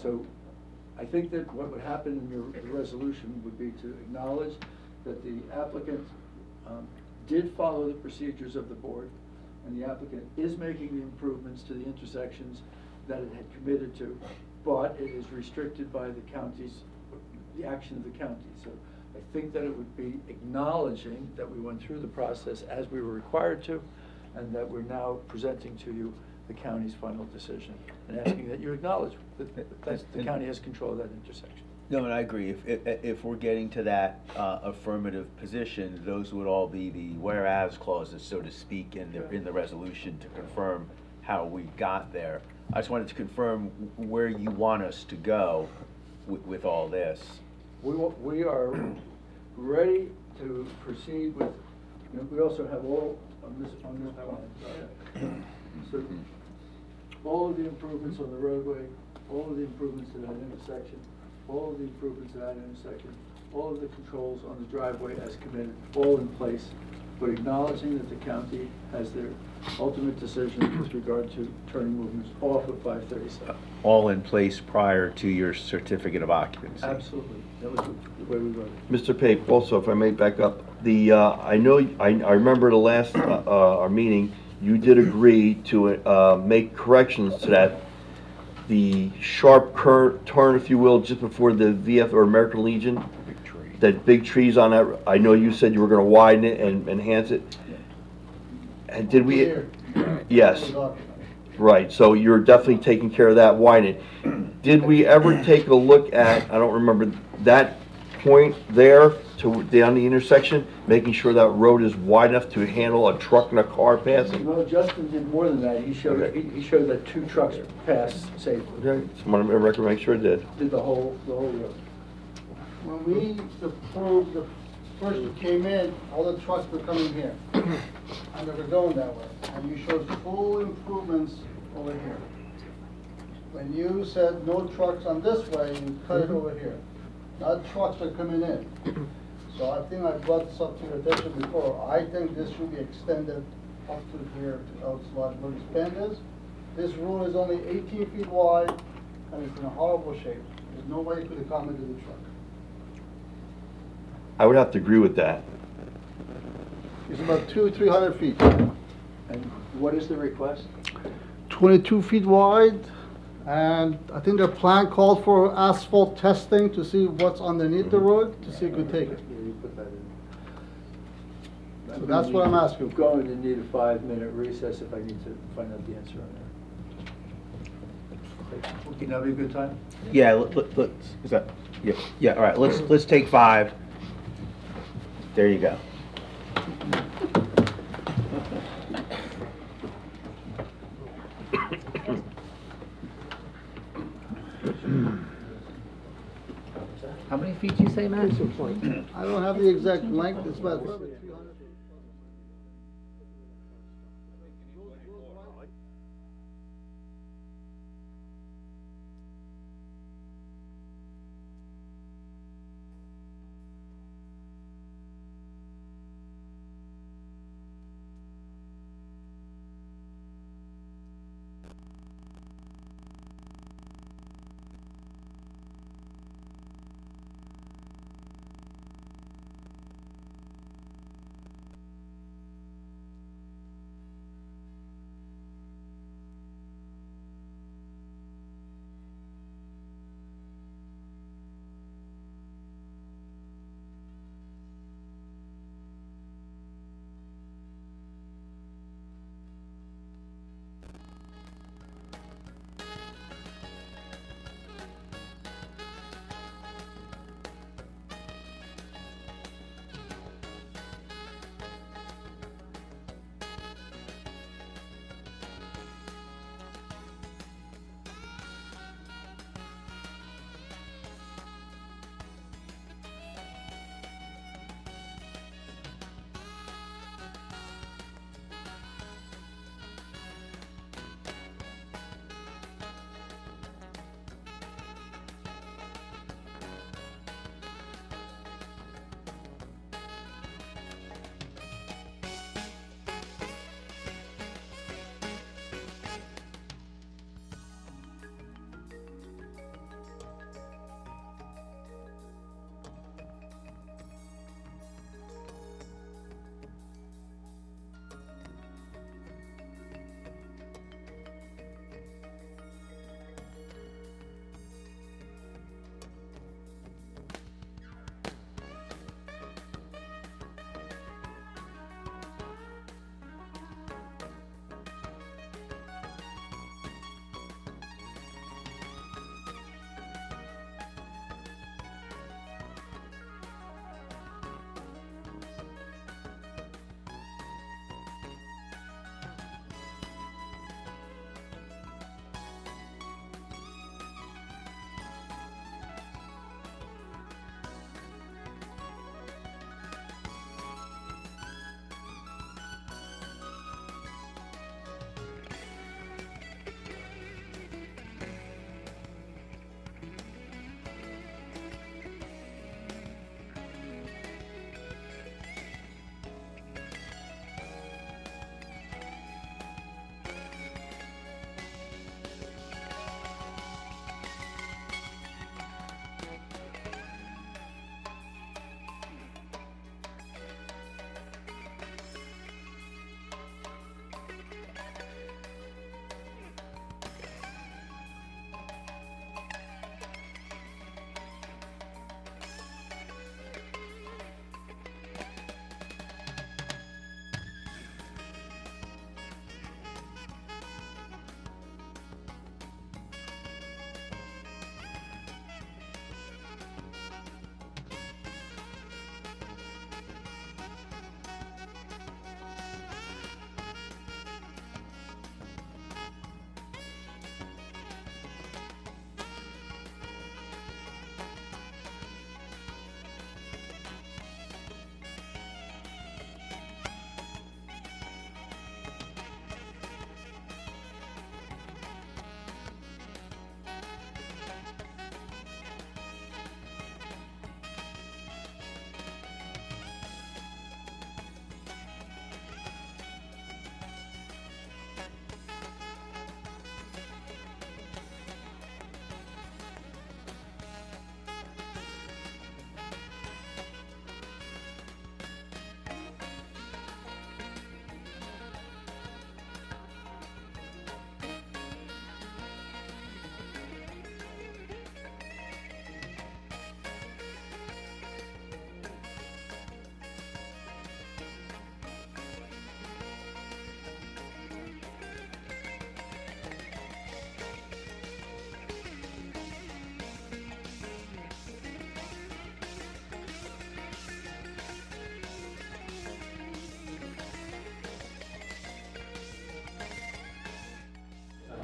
So I think that what would happen in your resolution would be to acknowledge that the applicant did follow the procedures of the board, and the applicant is making the improvements to the intersections that it had committed to, but it is restricted by the county's, the action of the county. So I think that it would be acknowledging that we went through the process as we were required to, and that we're now presenting to you the county's final decision, and asking that you acknowledge that the county has control of that intersection.
No, and I agree. If we're getting to that affirmative position, those would all be the whereas clauses, so to speak, in the resolution to confirm how we got there. I just wanted to confirm where you want us to go with all this.
We are ready to proceed with, we also have all on this plan. So all of the improvements on the roadway, all of the improvements to that intersection, all of the improvements to that intersection, all of the controls on the driveway as committed, all in place, but acknowledging that the county has their ultimate decision with regard to turning movements off of 537.
All in place prior to your certificate of occupancy.
Absolutely. That was the way we wrote it.
Mr. Pape, also, if I may back up, I remember the last, our meeting, you did agree to make corrections to that, the sharp turn, if you will, just before the VF or American Legion.
Big tree.
That big trees on that, I know you said you were gonna widen it and enhance it. And did we?
Here.
Yes. Right, so you're definitely taking care of that, widen it. Did we ever take a look at, I don't remember, that point there to down the intersection, making sure that road is wide enough to handle a truck and a car passing?
No, Justin did more than that. He showed, he showed that 2 trucks passed safely.
Okay, someone make sure it did.
Did the whole road.
When we approved, first it came in, all the trucks were coming here. And they were going that way. And you showed full improvements over here. When you said no trucks on this way, you cut it over here. Now trucks are coming in. So I think I brought this up to your attention before. I think this should be extended up to here to outside where the span is. This road is only 18 feet wide and it's in a horrible shape. There's no way you could accommodate the truck.
I would have to agree with that.
It's about 200-300 feet.
And what is the request?
22 feet wide, and I think their plan called for asphalt testing to see what's underneath the road, to see if we could take it.
Yeah, you put that in.
So that's what I'm asking.
I'm going to need a 5-minute recess if I need to find out the answer on that.
Okay, now be a good time?
Yeah, let's, is that, yeah, all right, let's take 5. There you go.
How many feet you say, Matt?
I don't have the exact length, it's about 300.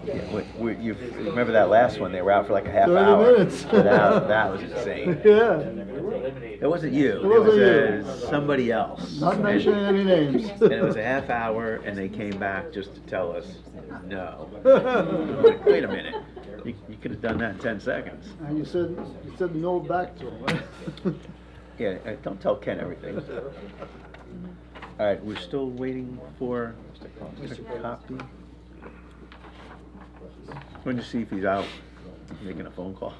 You remember that last one, they were out for like a half
30
hour.
minutes.
That was insane.
Yeah.
It wasn't you,
It
it
wasn't
was somebody else.
Not mentioning any names.
And it was a half hour, and they came back just to tell us, no. I'm like, wait a minute, you could have done that in 10 seconds.
And you said no back to him, right?
Yeah, don't tell Ken everything. All right, we're still waiting for Mr. Copy. Let me see if he's out, making a phone call.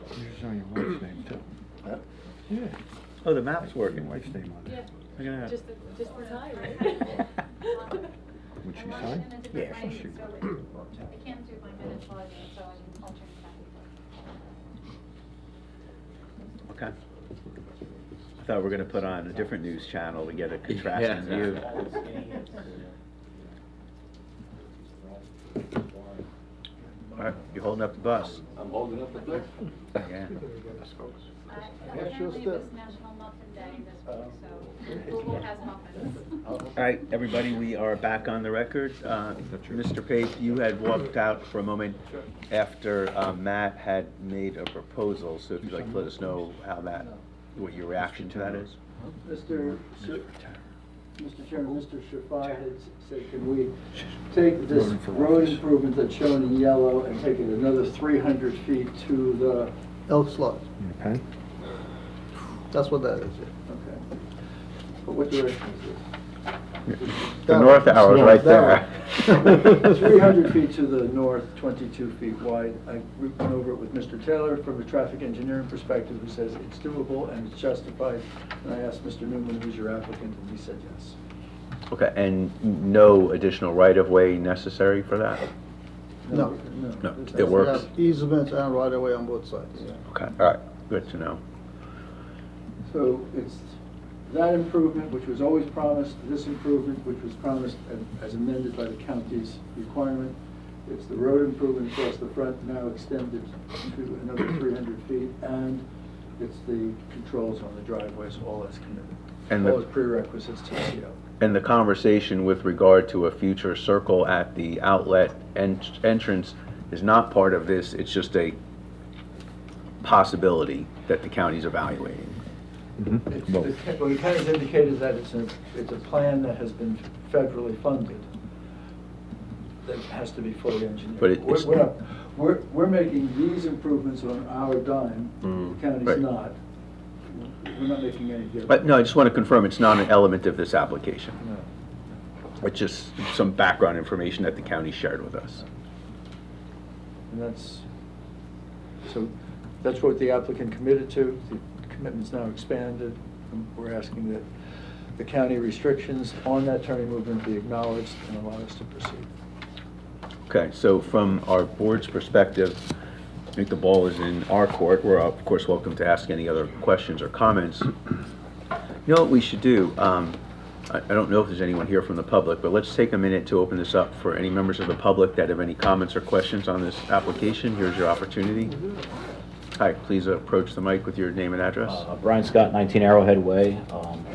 Yeah.
Oh, the map's working.
Wife's name on it.
Look at that.
Just the time, right?
Would she sign?
Yeah, she'll shoot.
I can't do my minutes while I'm in, so I'll check it back.
Okay. I thought we were gonna put on a different news channel to get a contrasting view. All right, you're holding up the bus.
I'm holding up the flag.
Yeah.
Apparently it was National Muffin Day this week, so Google has muffins.
All right, everybody, we are back on the record. Mr. Pape, you had walked out for a moment after Matt had made a proposal, so if you'd like to let us know how that, what your reaction to that is?
Mr. Chairman, Mr. Shafai had said, can we take this road improvement that's shown in yellow and take it another 300 feet to the,
Elks Lodge.
Okay.
That's what that is,
okay. But what direction is this?
The north arrow is right there.
300 feet to the north, 22 feet wide. I went over it with Mr. Taylor from a traffic engineering perspective, who says it's doable and it's justified. And I asked Mr. Newman, who's your applicant, and he said yes.
Okay, and no additional right-of-way necessary for that?
No.
No, it works?
We have easements and right of way on both sides.
Okay, all right, good to know.
So it's that improvement, which was always promised, this improvement, which was promised as amended by the county's requirement. It's the road improvement across the front, now extended to another 300 feet, and it's the controls on the driveways, all that's committed.
And
All
the-
is prerequisites to CO.
And the conversation with regard to a future circle at the outlet entrance is not part of this, it's just a possibility that the county's evaluating.
Well, the county's indicated that it's a plan that has been federally funded, that has to be fully engineered.
But it's-
We're making these improvements on our dime, the
right.
county's not. We're not making any difference.
But no, I just want to confirm, it's not an element of this application.
No.
It's just some background information that the county shared with us.
And that's what the applicant committed to. The commitment's now expanded. And we're asking that the county restrictions on that turning movement be acknowledged and allow us to proceed.
Okay, so from our board's perspective, I think the ball is in our court. We're, of course, welcome to ask any other questions or comments. You know what we should do? I don't know if there's anyone here from the public, but let's take a minute to open this up for any members of the public that have any comments or questions on this application. Here's your opportunity. Hi, please approach the mic with your name and address.
Brian Scott, 19 Arrowhead Way.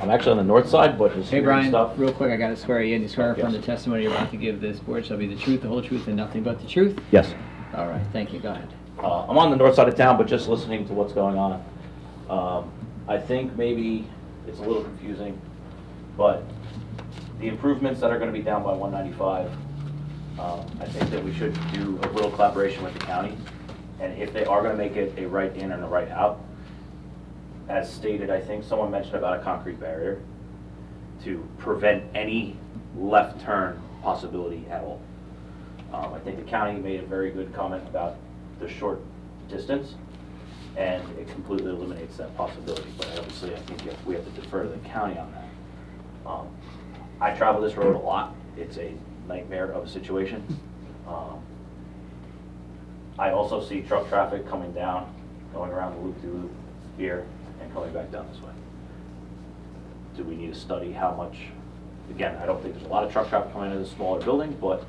I'm actually on the north side, but just
Hey
hearing
Brian,
stuff.
real quick, I gotta swear you in. You swear
Yes.
from the testimony you're about to give this board shall be the truth, the whole truth, and nothing but the truth?
Yes.
All right, thank you, go ahead.
I'm on the north side of town, but just listening to what's going on. I think maybe it's a little confusing, but the improvements that are gonna be down by 195, I think that we should do a little collaboration with the county. And if they are gonna make it a right in and a right out, as stated, I think someone mentioned about a concrete barrier to prevent any left turn possibility at all. I think the county made a very good comment about the short distance, and it completely eliminates that possibility. But obviously, I think we have to defer to the county on that. I travel this road a lot. It's a nightmare of a situation. I also see truck traffic coming down, going around the loop-de-loop here, and coming back down this way. Do we need to study how much? Again, I don't think there's a lot of truck traffic coming into this smaller building, but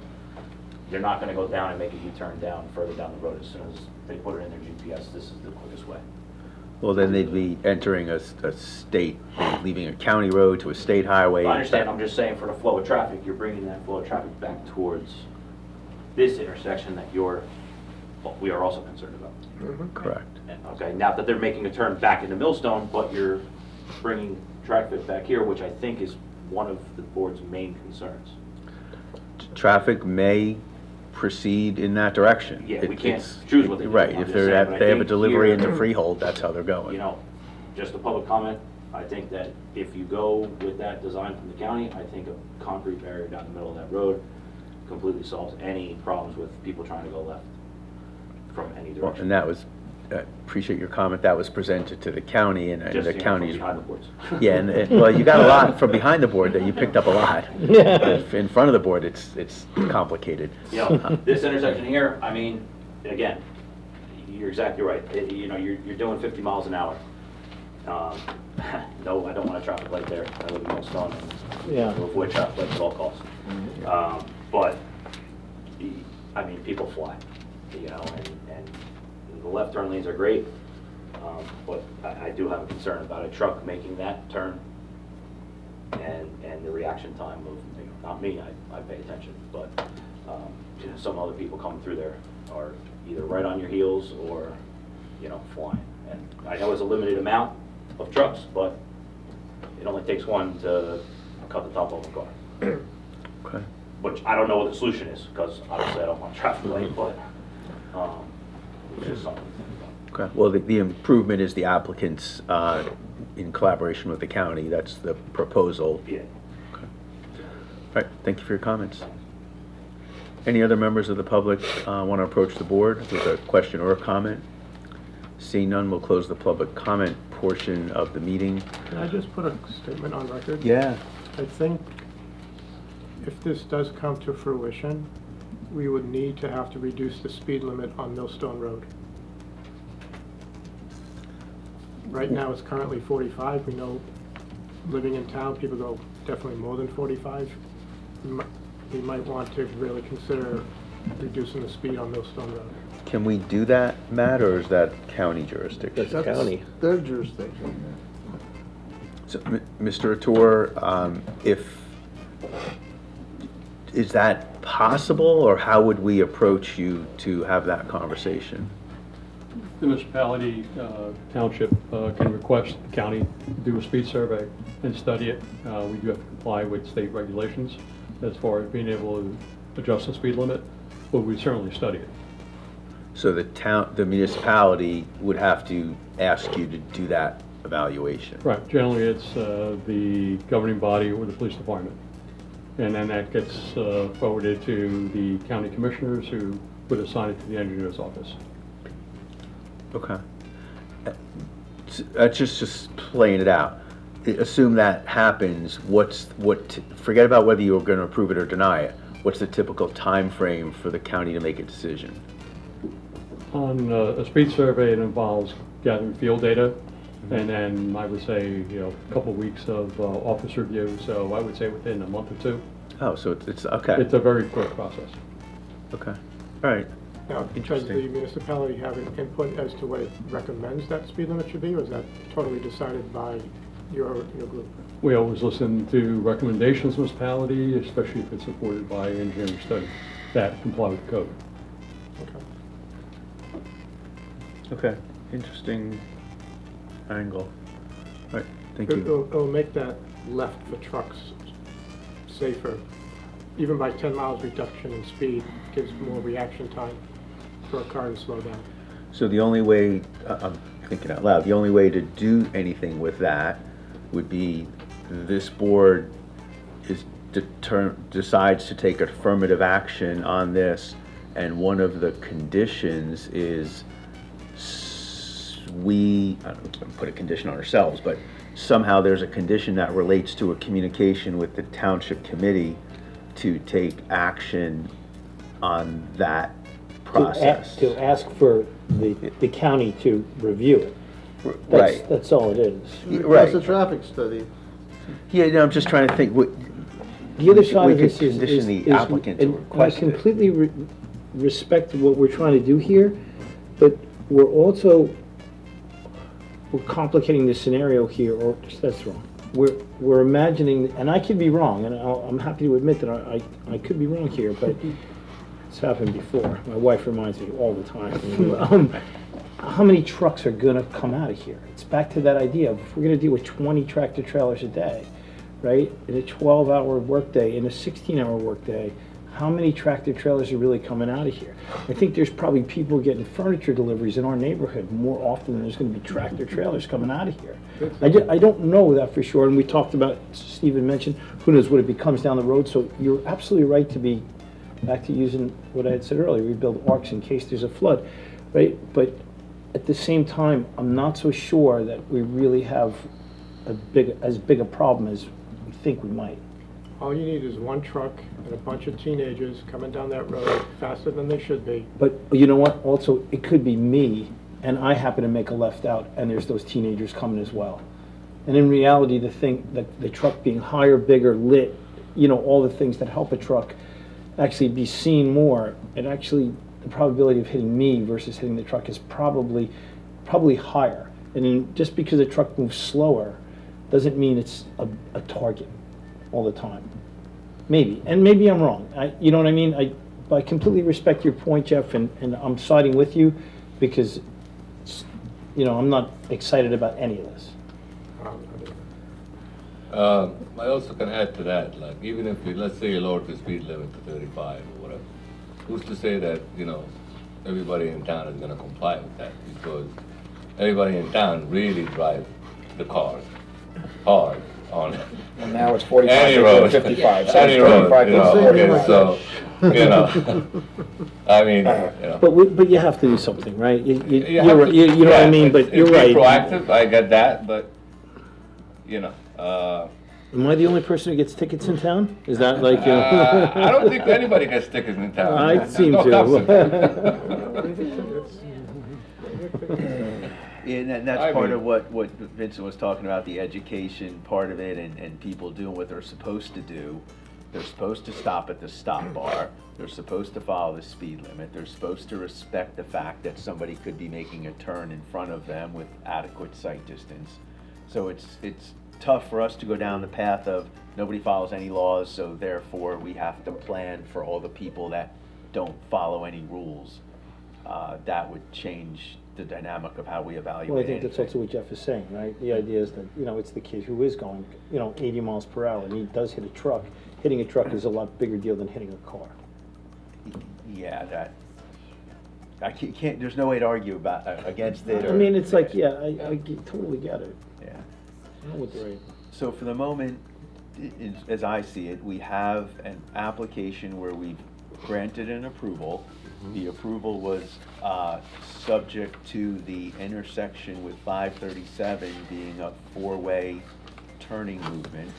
they're not going to go down and make a U-turn down further down the road. As soon as they put it in their GPS, this is the quickest way.
Well, then they'd be entering a state, leaving a county road to a state highway.
I understand, I'm just saying for the flow of traffic, you're bringing that flow of traffic back towards this intersection that we are also concerned about.
Correct.
Okay, now that they're making a turn back into Millstone, but you're bringing traffic back here, which I think is one of the board's main concerns.
Traffic may proceed in that direction.
Yeah, we
It-
can't
it's-
choose what they do.
Right,
I'm
if
just saying, but I
they have a
think
delivery
here-
into Freehold, that's how they're going.
You know, just a public comment, I think that if you go with that design from the county, I think a concrete barrier down the middle of that road completely solves any problems with people trying to go left from any
Well,
direction.
and that was, appreciate your comment, that was presented to the county and
Just,
the
you know, from
county's.
behind the boards.
Yeah, well, you got a lot from behind the board that you picked up a lot. In front of the board, it's complicated.
You know, this intersection here, I mean, again, you're exactly right. You know, you're doing 50 miles an hour. No, I don't want a traffic light there. I live in Millstone and
Yeah.
to avoid traffic lights at all costs. But, I mean, people fly, you know, and the left turn lanes are great. But I do have a concern about a truck making that turn and the reaction time of, you know, not me, I pay attention, but you know, some other people coming through there are either right on your heels or, you know, flying. And I know it's a limited amount of trucks, but it only takes one to cut the top off a car.
Okay.
Which I don't know what the solution is, because obviously I don't want a traffic light, but it's just something to think about.
Okay, well, the improvement is the applicants, in collaboration with the county, that's the proposal.
Yeah.
Okay. All right, thank you for your comments. Any other members of the public want to approach the board with a question or a comment? Seeing none, we'll close the public comment portion of the meeting.
Can I just put a statement on record?
Yeah.
I think if this does come to fruition, we would need to have to reduce the speed limit on Millstone Road. Right now, it's currently 45. We know, living in town, people go definitely more than 45. We might want to really consider reducing the speed on Millstone Road.
Can we do that, Matt, or is that county jurisdiction?
That's their jurisdiction.
So, Mr. Ator, is that possible, or how would we approach you to have that conversation?
The municipality, township can request the county do a speed survey and study it. We do have to comply with state regulations as far as being able to adjust the speed limit, but we certainly study it.
So the municipality would have to ask you to do that evaluation?
Right, generally it's the governing body or the police department. And then that gets forwarded to the county commissioners who would assign it to the engineer's office.
Okay. Just playing it out. Assume that happens, forget about whether you're going to approve it or deny it. What's the typical time frame for the county to make a decision?
On a speed survey, it involves gathering field data, and then I would say, you know, a couple of weeks of office review, so I would say within a month or two.
Oh, so it's okay.
It's a very quick process.
Okay, all right.
Now, does the municipality have an input as to what it recommends that speed limit should be, or is that totally decided by your group?
We always listen to recommendations from municipality, especially if it's supported by engineering study that comply with the code.
Okay, interesting angle. All right, thank you.
It'll make that left for trucks safer. Even by 10 miles reduction in speed, gives more reaction time for a car to slow down.
So the only way, I'm thinking out loud, the only way to do anything with that would be this board decides to take affirmative action on this, and one of the conditions is I don't put a condition on ourselves, but somehow there's a condition that relates to a communication with the township committee to take action on that process.
To ask for the county to review it.
Right.
That's all it is.
Right.
It's a traffic study.
Yeah, no, I'm just trying to think,
The other side
we
of
could
this is...
condition the applicant to
and
request
I
it.
completely respect what we're trying to do here, but we're complicating the scenario here, or that's wrong. We're imagining, and I could be wrong, and I'm happy to admit that I could be wrong here, but It's happened before. My wife reminds me all the time. How many trucks are gonna come out of here? It's back to that idea of if we're gonna deal with 20 tractor trailers a day, right? In a 12-hour workday, in a 16-hour workday, how many tractor trailers are really coming out of here? I think there's probably people getting furniture deliveries in our neighborhood more often than there's gonna be tractor trailers coming out of here. I don't know that for sure, and we talked about, Stephen mentioned, who knows what it becomes down the road, so you're absolutely right to be, back to using what I had said earlier, we build arcs in case there's a flood, right? But at the same time, I'm not so sure that we really have as big a problem as we think we might.
All you need is one truck and a bunch of teenagers coming down that road faster than they should be.
But you know what? Also, it could be me, and I happen to make a left out, and there's those teenagers coming as well. And in reality, the truck being higher, bigger, lit, you know, all the things that help a truck actually be seen more, and actually the probability of hitting me versus hitting the truck is probably higher. And then just because a truck moves slower doesn't mean it's a target all the time. Maybe, and maybe I'm wrong. You know what I mean? I completely respect your point, Jeff, and I'm siding with you because, you know, I'm not excited about any of this.
I also can add to that, like, even if let's say you lower the speed limit to 35 or whatever, who's to say that, you know, everybody in town is gonna comply with that? Because everybody in town really drive the cars hard on
And now it's 45,
any road,
55, so
any
it's
road,
25
you know, okay, so, you know, I mean, you know.
But you have to do something, right? You
have
know
to-
what I mean,
it's-
but you're right.
It's proactive, I get that, but, you know,
Am I the only person who gets tickets in town? Is that like,
I don't think anybody gets stickers in town.
I
There's
seem
no
to.
cops in town.
And that's
I
part
mean-
of what Vincent was talking about, the education part of it, and people doing what they're supposed to do. They're supposed to stop at the stop bar. They're supposed to follow the speed limit. They're supposed to respect the fact that somebody could be making a turn in front of them with adequate sight distance. So it's tough for us to go down the path of nobody follows any laws, so therefore we have to plan for all the people that don't follow any rules. That would change the dynamic of how we evaluate
well, I think that's
anything.
also what Jeff is saying, right? The idea is that, you know, it's the kid who is going, you know, 80 miles per hour, and he does hit a truck. Hitting a truck is a lot bigger deal than hitting a car.
Yeah, I can't, there's no way to argue about, against it.
I mean, it's like, yeah, I totally get it.
Yeah.
I'm with the right.
So for the moment, as I see it, we have an application where we've granted an approval. The approval was subject to the intersection with 537 being a four-way turning movement.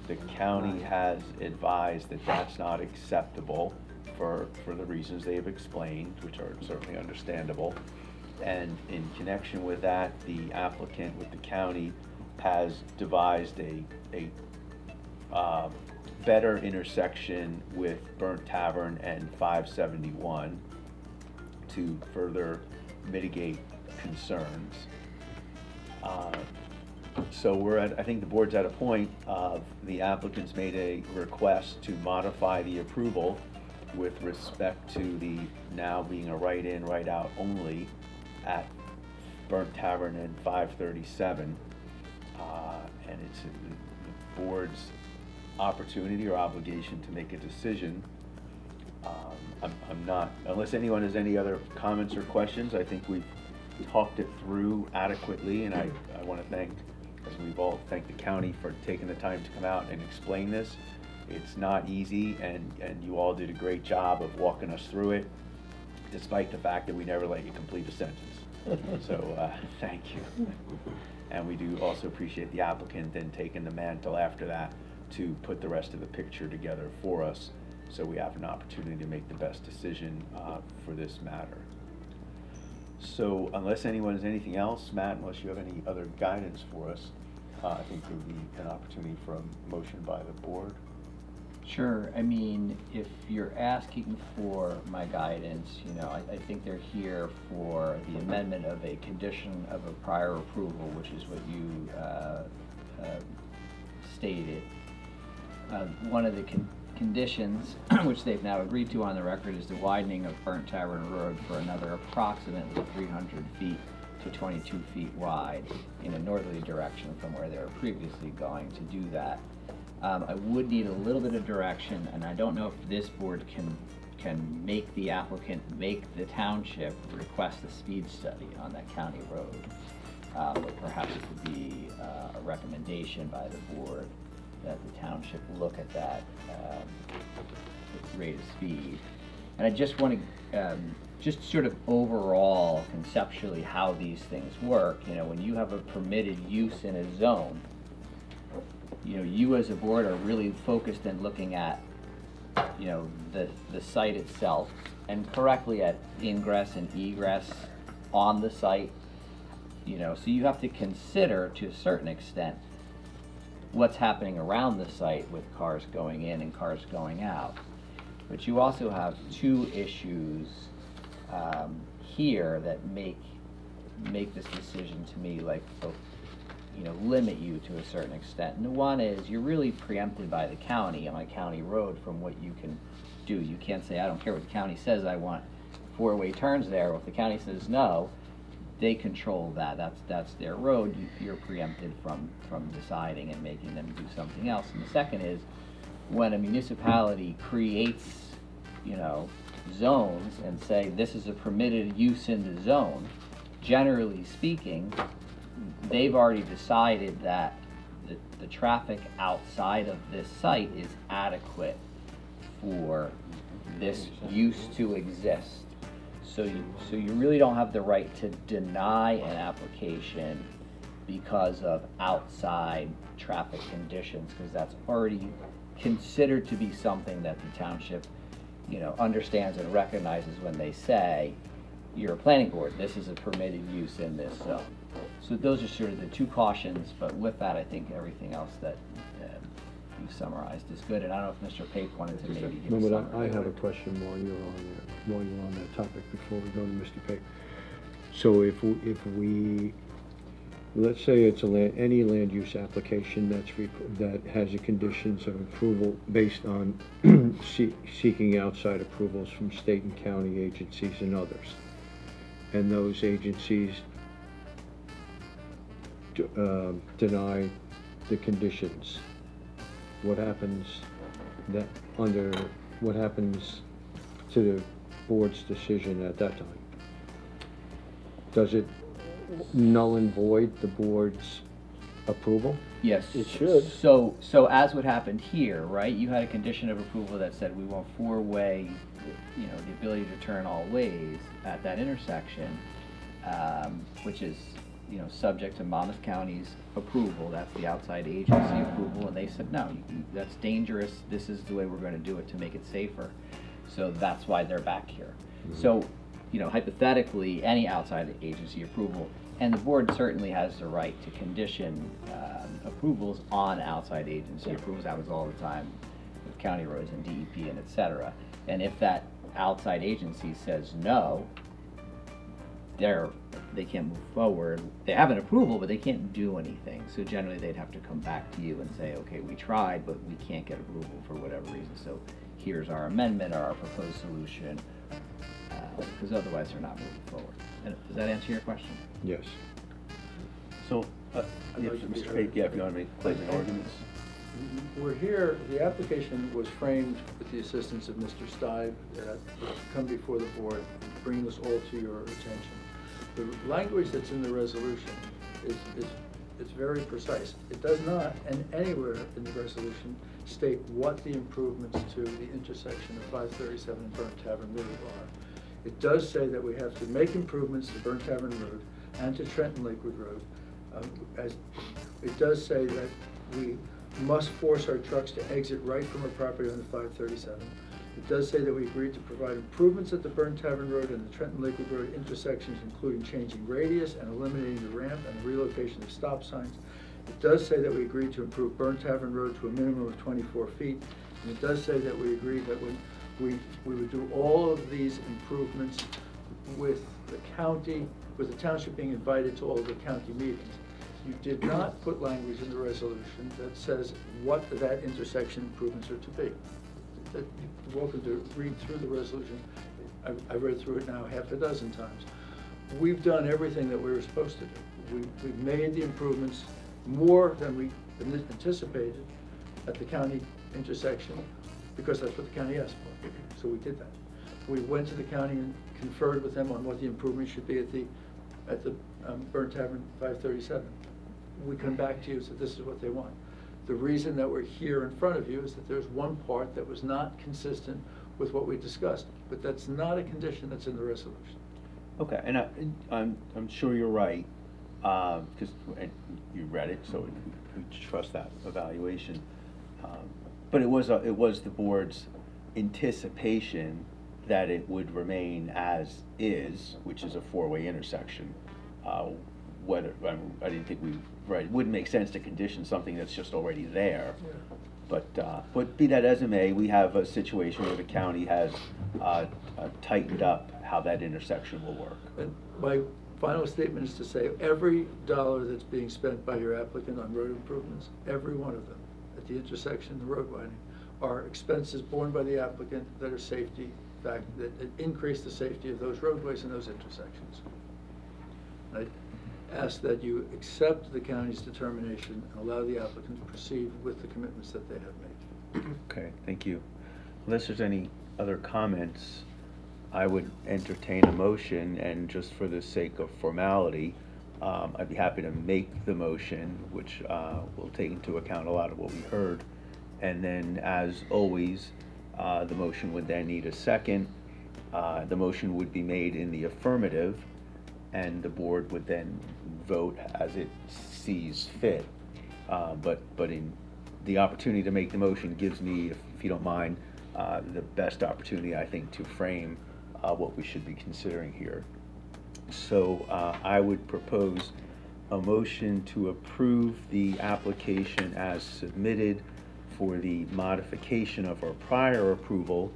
The county has advised that that's not acceptable for the reasons they've explained, which are certainly understandable. And in connection with that, the applicant with the county has devised a better intersection with Burnt Tavern and 571 to further mitigate concerns. So I think the board's at a point of the applicant's made a request to modify the approval with respect to the now being a right-in, right-out only at Burnt Tavern and 537. And it's the board's opportunity or obligation to make a decision. I'm not, unless anyone has any other comments or questions, I think we've talked it through adequately, and I want to thank, as we've all thanked the county for taking the time to come out and explain this. It's not easy, and you all did a great job of walking us through it, despite the fact that we never let you complete a sentence. So, thank you. And we do also appreciate the applicant then taking the mantle after that to put the rest of the picture together for us, so we have an opportunity to make the best decision for this matter. So unless anyone has anything else, Matt, unless you have any other guidance for us, I think there would be an opportunity for a motion by the board.
Sure. I mean, if you're asking for my guidance, you know, I think they're here for the amendment of a condition of a prior approval, which is what you stated. One of the conditions, which they've now agreed to on the record, is the widening of Burnt Tavern Road for another approximately 300 feet to 22 feet wide in a northerly direction from where they were previously going to do that. I would need a little bit of direction, and I don't know if this board can make the applicant, make the township request a speed study on that county road. But perhaps it could be a recommendation by the board that the township look at that rate of speed. And I just want to, just sort of overall conceptually how these things work. You know, when you have a permitted use in a zone, you know, you as a board are really focused in looking at, you know, the site itself, and correctly at ingress and egress on the site. You know, so you have to consider to a certain extent what's happening around the site with cars going in and cars going out. But you also have two issues here that make this decision to me like, you know, limit you to a certain extent. And the one is you're really preempted by the county on a county road from what you can do. You can't say, I don't care what the county says, I want four-way turns there. Well, if the county says no, they control that. That's their road. You're preempted from deciding and making them do something else. And the second is when a municipality creates, you know, zones and say this is a permitted use in the zone, generally speaking, they've already decided that the traffic outside of this site is adequate for this use to exist. So you really don't have the right to deny an application because of outside traffic conditions, because that's already considered to be something that the township, you know, understands and recognizes when they say, you're a planning board, this is a permitted use in this zone. So those are sort of the two cautions, but with that, I think everything else that you've summarized is good. And I don't know if Mr. Pape wanted to maybe give
No,
a
but
summary.
I have a question while you're on that topic before we go to Mr. Pape. So if we let's say it's any land use application that has the conditions of approval based on seeking outside approvals from state and county agencies and others, and those agencies deny the conditions, what happens to the board's decision at that time? Does it null and void the board's approval?
Yes.
It should.
So as what happened here, right, you had a condition of approval that said we want four-way, you know, the ability to turn all ways at that intersection, which is, you know, subject to Monmouth County's approval. That's the outside agency approval, and they said, no, that's dangerous. This is the way we're going to do it to make it safer. So that's why they're back here. Mm-hmm. So, you know, hypothetically, any outside agency approval, and the board certainly has the right to condition approvals on outside agency approvals. That was all the time with county roads and DEP and et cetera. And if that outside agency says no, they can't move forward. They have an approval, but they can't do anything. So generally, they'd have to come back to you and say, okay, we tried, but we can't get approval for whatever reason. So here's our amendment or our proposed solution, because otherwise they're not moving forward. And does that answer your question?
Yes.
So, Mr. Pape, yeah, if you want to make closing arguments.
We're here, the application was framed with the assistance of Mr. Stive, come before the board, bring this all to your attention. The language that's in the resolution is very precise. It does not, and anywhere in the resolution, state what the improvements to the intersection of 537 and Burnt Tavern Road are. It does say that we have to make improvements to Burnt Tavern Road and to Trenton Lakewood Road. As it does say that we must force our trucks to exit right from our property on the 537. It does say that we agreed to provide improvements at the Burnt Tavern Road and the Trenton Lakewood Road intersections, including changing radius and eliminating the ramp and the relocation of stop signs. It does say that we agreed to improve Burnt Tavern Road to a minimum of 24 feet. And it does say that we agreed that we would do all of these improvements with the county, with the township being invited to all of the county meetings. You did not put language in the resolution that says what that intersection improvements are to be. that you're welcome to read through the resolution. I've read through it now half a dozen times. We've done everything that we were supposed to do. We've made the improvements more than we anticipated at the county intersection, because that's what the county asked for. So we did that. We went to the county and conferred with them on what the improvements should be at the Burnt Tavern 537. We come back to you and said, this is what they want. The reason that we're here in front of you is that there's one part that was not consistent with what we discussed, but that's not a condition that's in the resolution.
Okay, and I'm sure you're right, because you read it, so we trust that evaluation. But it was the board's anticipation that it would remain as is, which is a four-way intersection. Whether, I didn't think right, it wouldn't make sense to condition something that's just already there. But be that as it may, we have a situation where the county has tightened up how that intersection will work.
And my final statement is to say, every dollar that's being spent by your applicant on road improvements, every one of them, at the intersection, the road widening, are expenses borne by the applicant that are safety, that increase the safety of those roadways and those intersections. I ask that you accept the county's determination and allow the applicant to proceed with the commitments that they have made.
Okay, thank you. Unless there's any other comments, I would entertain a motion, and just for the sake of formality, I'd be happy to make the motion, which will take into account a lot of what we heard. And then, as always, the motion would then need a second. The motion would be made in the affirmative, and the board would then vote as it sees fit. But in the opportunity to make the motion gives me, if you don't mind, the best opportunity, I think, to frame what we should be considering here. So I would propose a motion to approve the application as submitted for the modification of our prior approval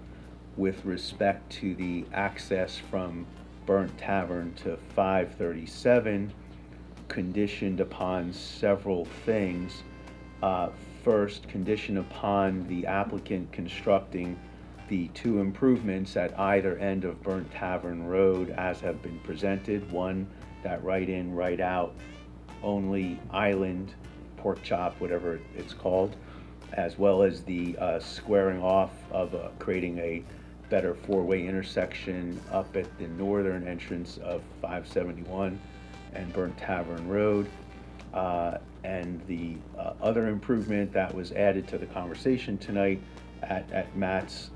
with respect to the access from Burnt Tavern to 537, conditioned upon several things. First, conditioned upon the applicant constructing the two improvements at either end of Burnt Tavern Road as have been presented. One, that right in, right out, only island, pork chop, whatever it's called, as well as the squaring off of creating a better four-way intersection up at the northern entrance of 571 and Burnt Tavern Road. And the other improvement that was added to the conversation tonight at Matt's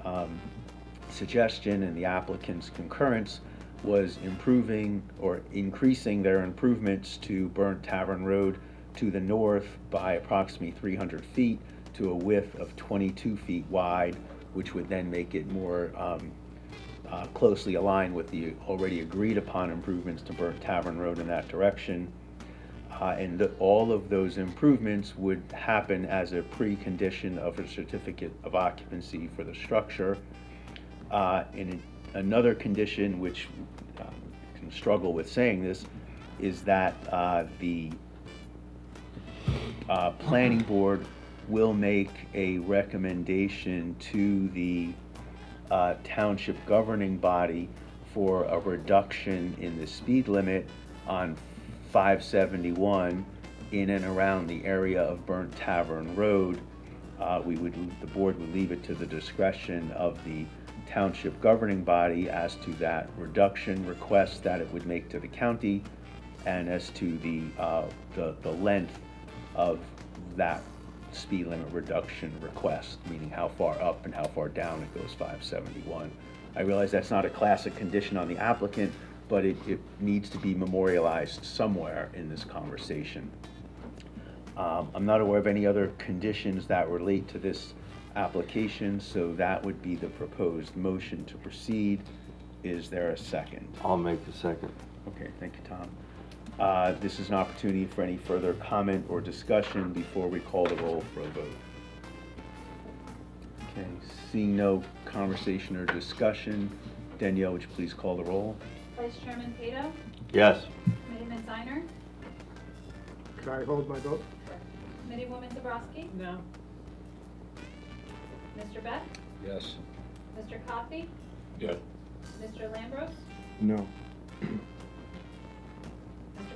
suggestion and the applicant's concurrence was improving or increasing their improvements to Burnt Tavern Road to the north by approximately 300 feet to a width of 22 feet wide, which would then make it more closely aligned with the already agreed upon improvements to Burnt Tavern Road in that direction. And all of those improvements would happen as a precondition of a certificate of occupancy for the structure. In another condition, which can struggle with saying this, is that the planning board will make a recommendation to the township governing body for a reduction in the speed limit on 571 in and around the area of Burnt Tavern Road. The board would leave it to the discretion of the township governing body as to that reduction request that it would make to the county, and as to the length of that speed limit reduction request, meaning how far up and how far down it goes 571. I realize that's not a classic condition on the applicant, but it needs to be memorialized somewhere in this conversation. I'm not aware of any other conditions that relate to this application, so that would be the proposed motion to proceed. Is there a second?
I'll make the second.
Okay, thank you, Tom. This is an opportunity for any further comment or discussion before we call the roll for a vote. Okay, seeing no conversation or discussion, Danielle, would you please call the roll?
Vice Chairman Pato?
Yes.
Committeeman Steiner?
Can I hold my vote?
Committeewoman Dabrowski?
No.
Mr. Beck?
Yes.
Mr. Coffey?
Yes.
Mr. Lambros?
No.
Mr.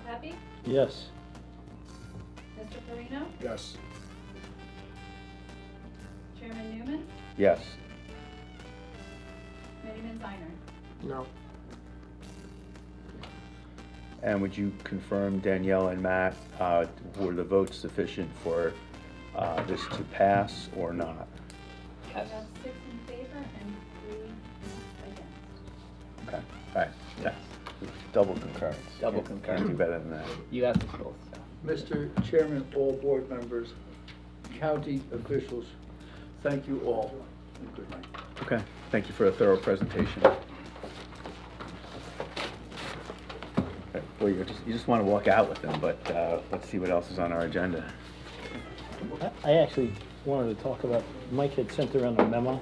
Pepe?
Yes.
Mr. Farino?
Yes.
Chairman Newman?
Yes.
Committeeman Steiner?
No.
And would you confirm, Danielle and Matt, were the votes sufficient for this to pass or not?
We have 6 in favor and 3 against.
Okay, all right, yeah. Double concurrence.
Double
Can't
concurrence.
do better than that.
You asked us both, so.
Mr. Chairman, all board members, county officials, thank you all, and good night.
Okay, thank you for a thorough presentation. Okay, well, you just want to walk out with them, but let's see what else is on our agenda.
I actually wanted to talk about, Mike had sent around a memo.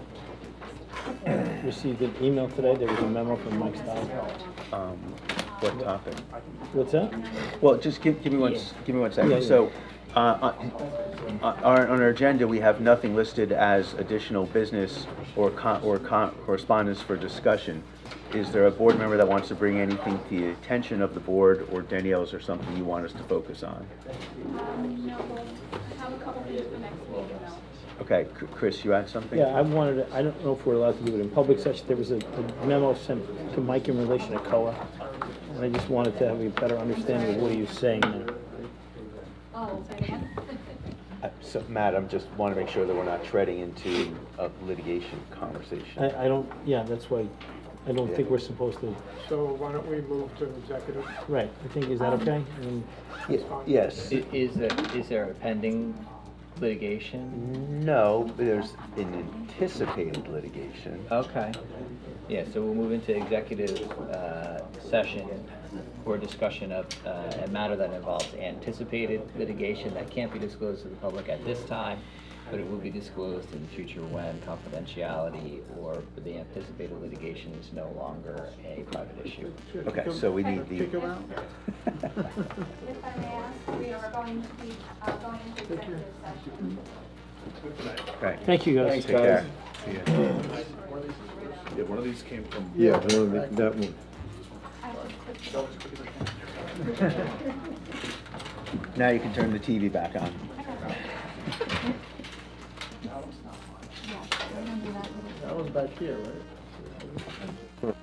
Received an email today, there was a memo from Mike Stein.
What topic?
What's that?
Well, just give me one second.
Yeah, yeah.
So, on our agenda, we have nothing listed as additional business or correspondence for discussion. Is there a board member that wants to bring anything to the attention of the board, or Danielle's, or something you want us to focus on?
No, we'll have a couple things for next meeting though.
Okay, Chris, you had something?
Yeah, I wanted to, I don't know if we're allowed to do it in public session. There was a memo sent to Mike in relation to COA. And I just wanted to have a better understanding of what he was saying there.
Oh, say again?
So, Matt, I just want to make sure that we're not treading into a litigation conversation.
I don't, yeah, that's why, I don't think we're supposed to,
So why don't we move to executive?
right, I think, is that okay? And
Yes.
Is there a pending litigation?
No, there's an anticipated litigation.
Okay. Yeah, so we'll move into executive session for discussion of a matter that involves anticipated litigation that can't be disclosed to the public at this time, but it will be disclosed in the future when confidentiality or the anticipated litigation is no longer a private issue.
Okay, so we need
Kick
the,
him out?
If I may ask, we are going to be going into executive session.
right.
thank you, guys.
Take care.
Yeah, one of these came from.
Yeah, that one.
Now you can turn the TV back on.
That was back here, right?